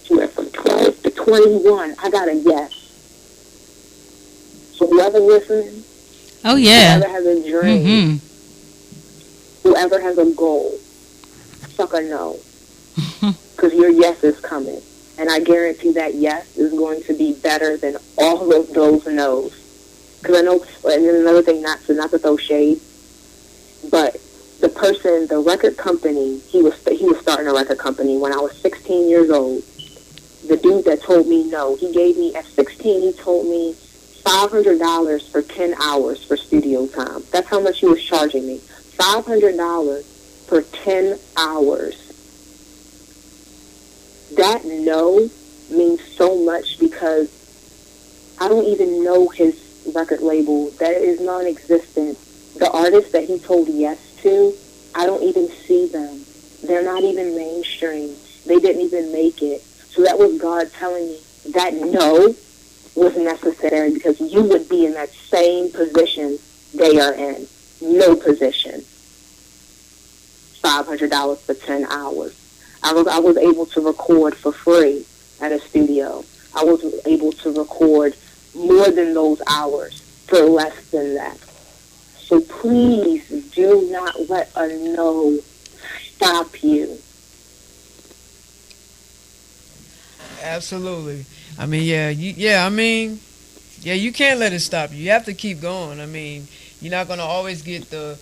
So from 12 to 21, I got a yes. So whoever listening, Oh, yeah. whoever has a dream, whoever has a goal, suck a no, because your yes is coming. And I guarantee that yes is going to be better than all of those no's. Because I know, and then another thing, not to throw shade, but the record company, he was starting a record company when I was 16 years old. The dude that told me no, he gave me, at 16, he told me $500 for 10 hours for studio time. That's how much he was charging me. $500 for 10 hours. That no means so much, because I don't even know his record label. That is non-existent. The artists that he told yes to, I don't even see them. They're not even mainstream. They didn't even make it. So that was God telling me that no was necessary, because you would be in that same position they are in. No position. $500 for 10 hours. I was able to record for free at a studio. I was able to record more than those hours for less than that. So please do not let a no stop you. Absolutely. I mean, you can't let it stop you. You have to keep going. I mean, you're not going to always get the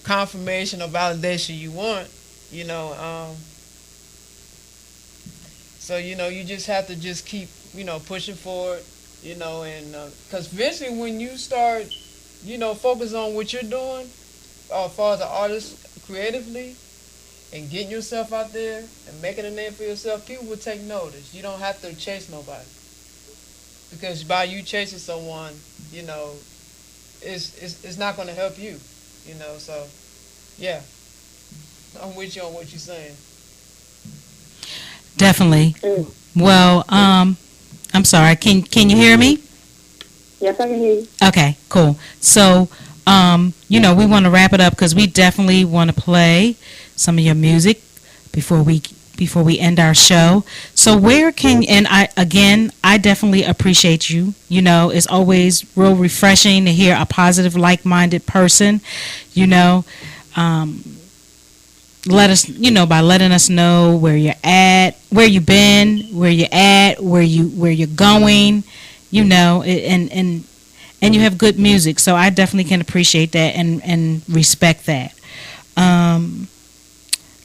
confirmation or validation you want, you know. So, you just have to just keep, pushing forward, and because eventually when you start, focus on what you're doing, as far as an artist creatively, and getting yourself out there and making a name for yourself, people will take notice. You don't have to chase nobody. Because by you chasing someone, it's not going to help you, so, yeah. I'm with you on what you're saying. Definitely. Mm. Well, I'm sorry. Can you hear me? Yes, I can hear you. Okay, cool. So, we want to wrap it up because we definitely want to play some of your music before we end our show. So where can, and I definitely appreciate you. It's always real refreshing to hear a positive, like-minded person. You know, let us, by letting us know where you're at, where you've been, where you're at, where you're going. And you have good music, so I definitely can appreciate that and respect that.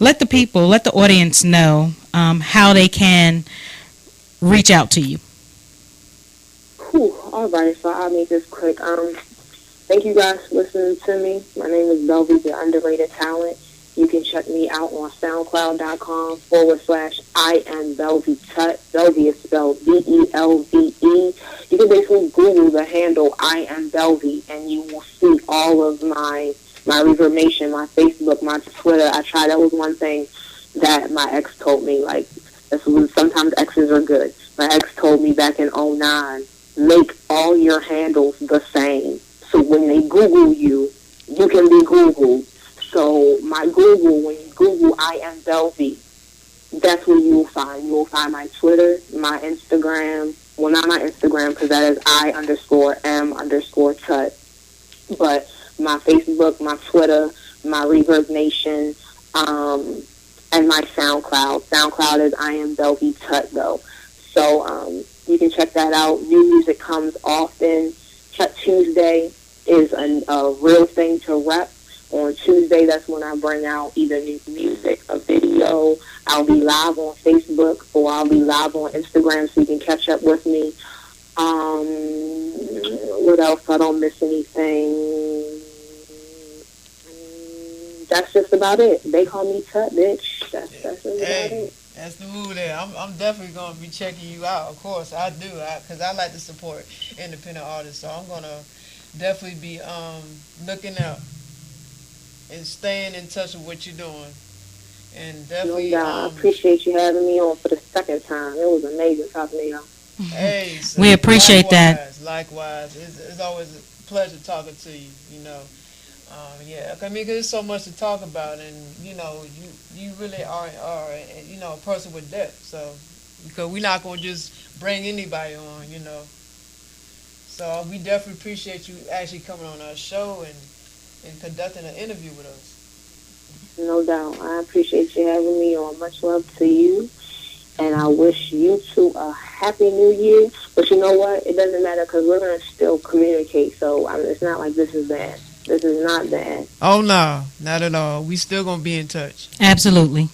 Let the audience know how they can reach out to you. Whew, all right, so I'll make this quick. Thank you guys for listening to me. My name is Belve, the underrated talent. You can check me out on SoundCloud.com/I am Belve Tut. Belve is spelled Belve. You can basically Google the handle I am Belve, and you will see all of my information, my Facebook, my Twitter. That was one thing that my ex told me. Like, sometimes exes are good. My ex told me back in '09, make all your handles the same. So when they Google you, you can be Googled. So my Google, when you Google I am Belve, that's what you will find. You will find my Twitter, my Instagram. Well, not my Instagram, because that is I_M_Tut. But my Facebook, my Twitter, my Reverb Nation, and my SoundCloud. SoundCloud is I am Belve Tut, though. So you can check that out. New music comes often. Tut Tuesday is a real thing to rep. On Tuesday, that's when I bring out either new music, a video. I'll be live on Facebook, or I'll be live on Instagram, so you can catch up with me. What else? I don't miss anything. That's just about it. They call me Tut, bitch. That's just about it. That's the mood there. I'm definitely going to be checking you out. Of course, I do, because I like to support independent artists. So I'm going to definitely be looking out and staying in touch with what you're doing. And definitely, no doubt. I appreciate you having me on for the second time. It was amazing talking to y'all. Hey, so we appreciate that. Likewise, it's always a pleasure talking to you. Yeah, I mean, 'cause there's so much to talk about, and you really are a person with depth. So because we're not gonna just bring anybody on, So we definitely appreciate you actually coming on our show and conducting an interview with us. No doubt. I appreciate you having me on. Much love to you. And I wish you two a happy new year. But you know what? It doesn't matter, because we're going to still communicate. So it's not like this is bad. This is not bad. Oh, no. Not at all. We still going to be in touch. Absolutely.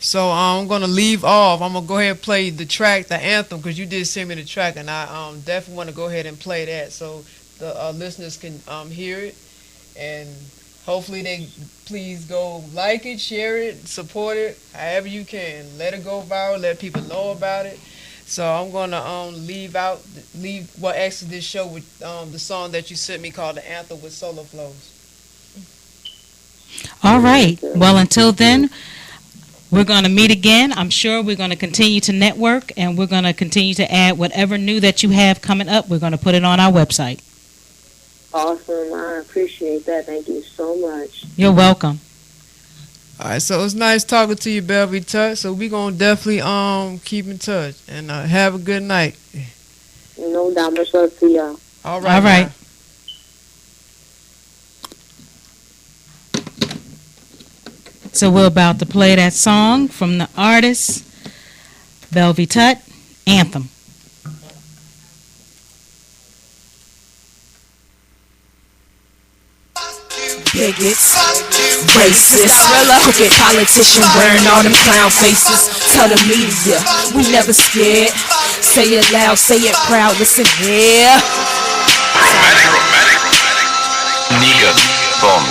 So I'm going to leave off. I'm going to go ahead and play the track, the anthem, because you did send me the track. And I definitely want to go ahead and play that so the listeners can hear it, and hopefully they please go like it, share it, support it, however you can. Let it go viral, let people know about it. So I'm gonna exit this show with the song that you sent me called the anthem with solo flows. All right. Well, until then, we're going to meet again. I'm sure we're going to continue to network, and we're going to continue to add whatever new that you have coming up. We're going to put it on our website. Awesome. I appreciate that. Thank you so much. You're welcome. All right, so it's nice talking to you, Belve Tut. So we're going to definitely keep in touch, and have a good night. No doubt. Much love to y'all. All right. All right. So we're about to play that song from the artist Belve Tut, Anthem. Bigots, racists, crooked politician wearing all them clown faces. Tell the media, we never scared. Say it loud, say it proud, listen here. Nigga, bomb.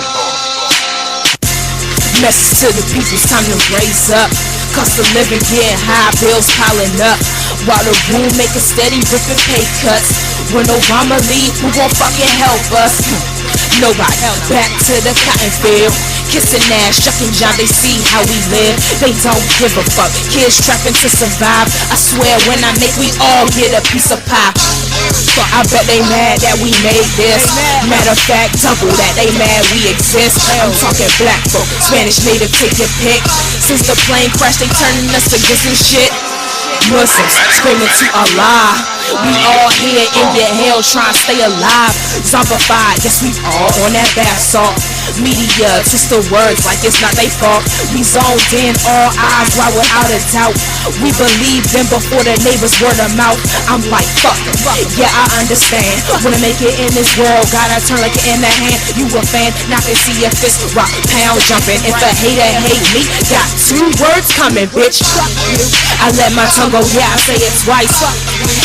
Message to the people, it's time to raise up. Cost of living getting high, bills piling up. While the room making steady ripping pay cuts. When Obama leave, who gon' fucking help us? Nobody. Back to the cotton field. Kissing ass, shucking job, they see how we live. They don't give a fuck. Kids trapping to survive. I swear when I make, we all get a piece of pie. I bet they mad that we made this. Matter of fact, double that, they mad we exist. I'm talking black folk, Spanish native, take your pick. Since the plane crashed, they turning us against some shit. Muslims screaming to Allah. We all here in your hell trying to stay alive. Zombified, guess we all on that bath salt. Media twist the words like it's not they fault. We zoned in, all eyes wide without a doubt. We believe them before the neighbors word of mouth. I'm like, fuck, yeah, I understand. Wanna make it in this world, gotta turn like it in the hand. You a fan, now can see your fist rock, pound jumping. If a hater hate me, got 2 words coming, bitch. I let my tongue go, yeah, I say it twice.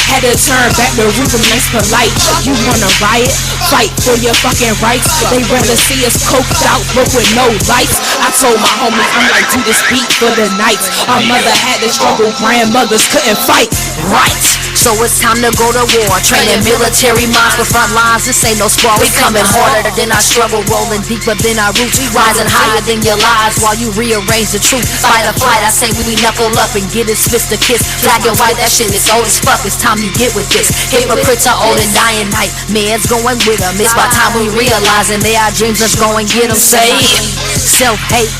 Had to turn back the roof of nice polite. You wanna riot? Fight for your fucking rights. They rather see us coked out, but with no lights. I told my homie, I'm like, do this beat for the night. Our mother had to struggle, grandmothers couldn't fight. Right. So it's time to go to war. Training military minds for front lines. This ain't no spar. We coming harder than our struggle, rolling deeper than our roots, rising higher than your lies while you rearrange the truth. Fight or flight, I say we knuckle up and get it fist to kiss. Black and white, that shit is old as fuck. It's time you get with this. Hypocrites are old and dying night. Man's going with them. It's by time we realizing they our dreams. Let's go and get them saved. Self-hate,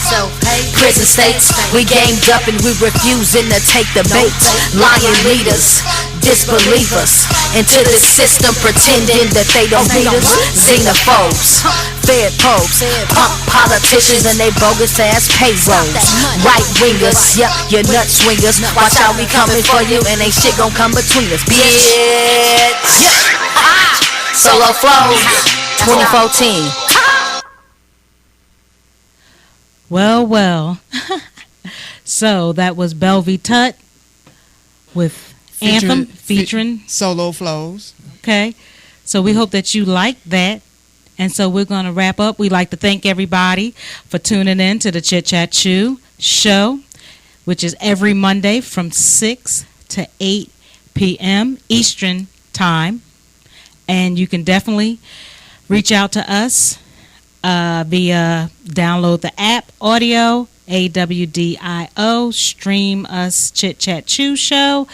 prison states. We gamed up and we refusing to take the bait. Lying leaders, disbelievers into the system, pretending that they don't need us. Xenophobes, fed popes, punk politicians and they bogus ass payrolls. Right wingers, yeah, you nut swingers. Watch out, we coming for you and ain't shit gon' come between us, bitch. Solo Flows 2014. Well. So that was Belve Tut with Anthem featuring Solo Flows. Okay. So we hope that you liked that. And so we're going to wrap up. We'd like to thank everybody for tuning in to the Chit Chat Chew show, which is every Monday from 6 to 8 p.m. Eastern Time. And you can definitely reach out to us via download the app, audio, AWDIO, stream us Chit Chat Chew show.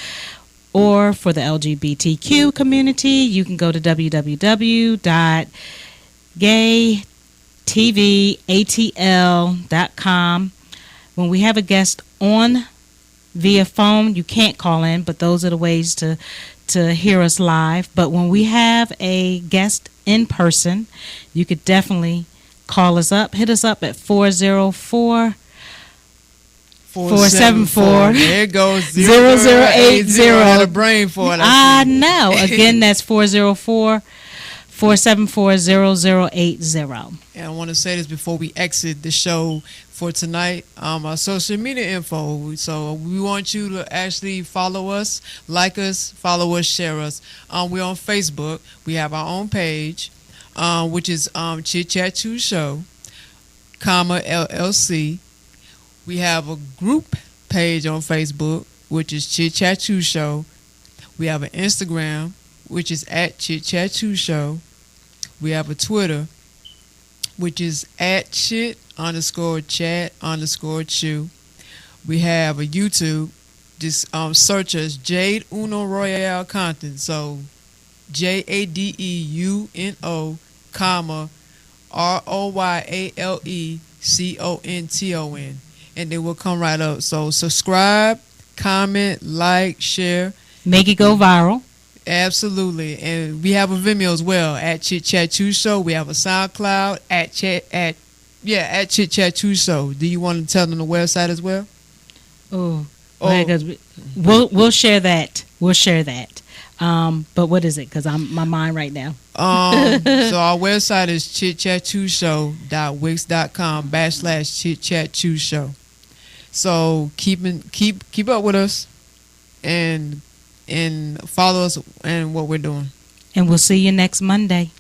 Or for the LGBTQ community, you can go to www.gaytvatl.com. When we have a guest on via phone, you can't call in, but those are the ways to hear us live. But when we have a guest in person, you could definitely call us up. Hit us up at 404 474. There it goes. 0080. I had a brain for it. I know. Again, that's 404 474 0080. And I want to say this before we exit the show for tonight. Our social media info. So we want you to actually follow us, like us, follow us, share us. We're on Facebook. We have our own page, which is Chit Chat 2 Show, LLC. We have a group page on Facebook, which is Chit Chat 2 Show. We have an Instagram, which is at Chit Chat 2 Show. We have a Twitter, which is at Chit_Chat_Chew. We have a YouTube. Just search us Jade Uno Royale Content. So JADEUNO, ROYALECONTON. And they will come right up. So subscribe, comment, like, share. Make it go viral. Absolutely. And we have a Vimeo as well at Chit Chat 2 Show. We have a SoundCloud at Chit Chat 2 Show. Do you want to tell them the website as well? We'll share that. We'll share that. But what is it? Because I'm my mind right now. So our website is chitchat2show.wix.com/chitchat2show. So keep up with us and follow us and what we're doing. And we'll see you next Monday.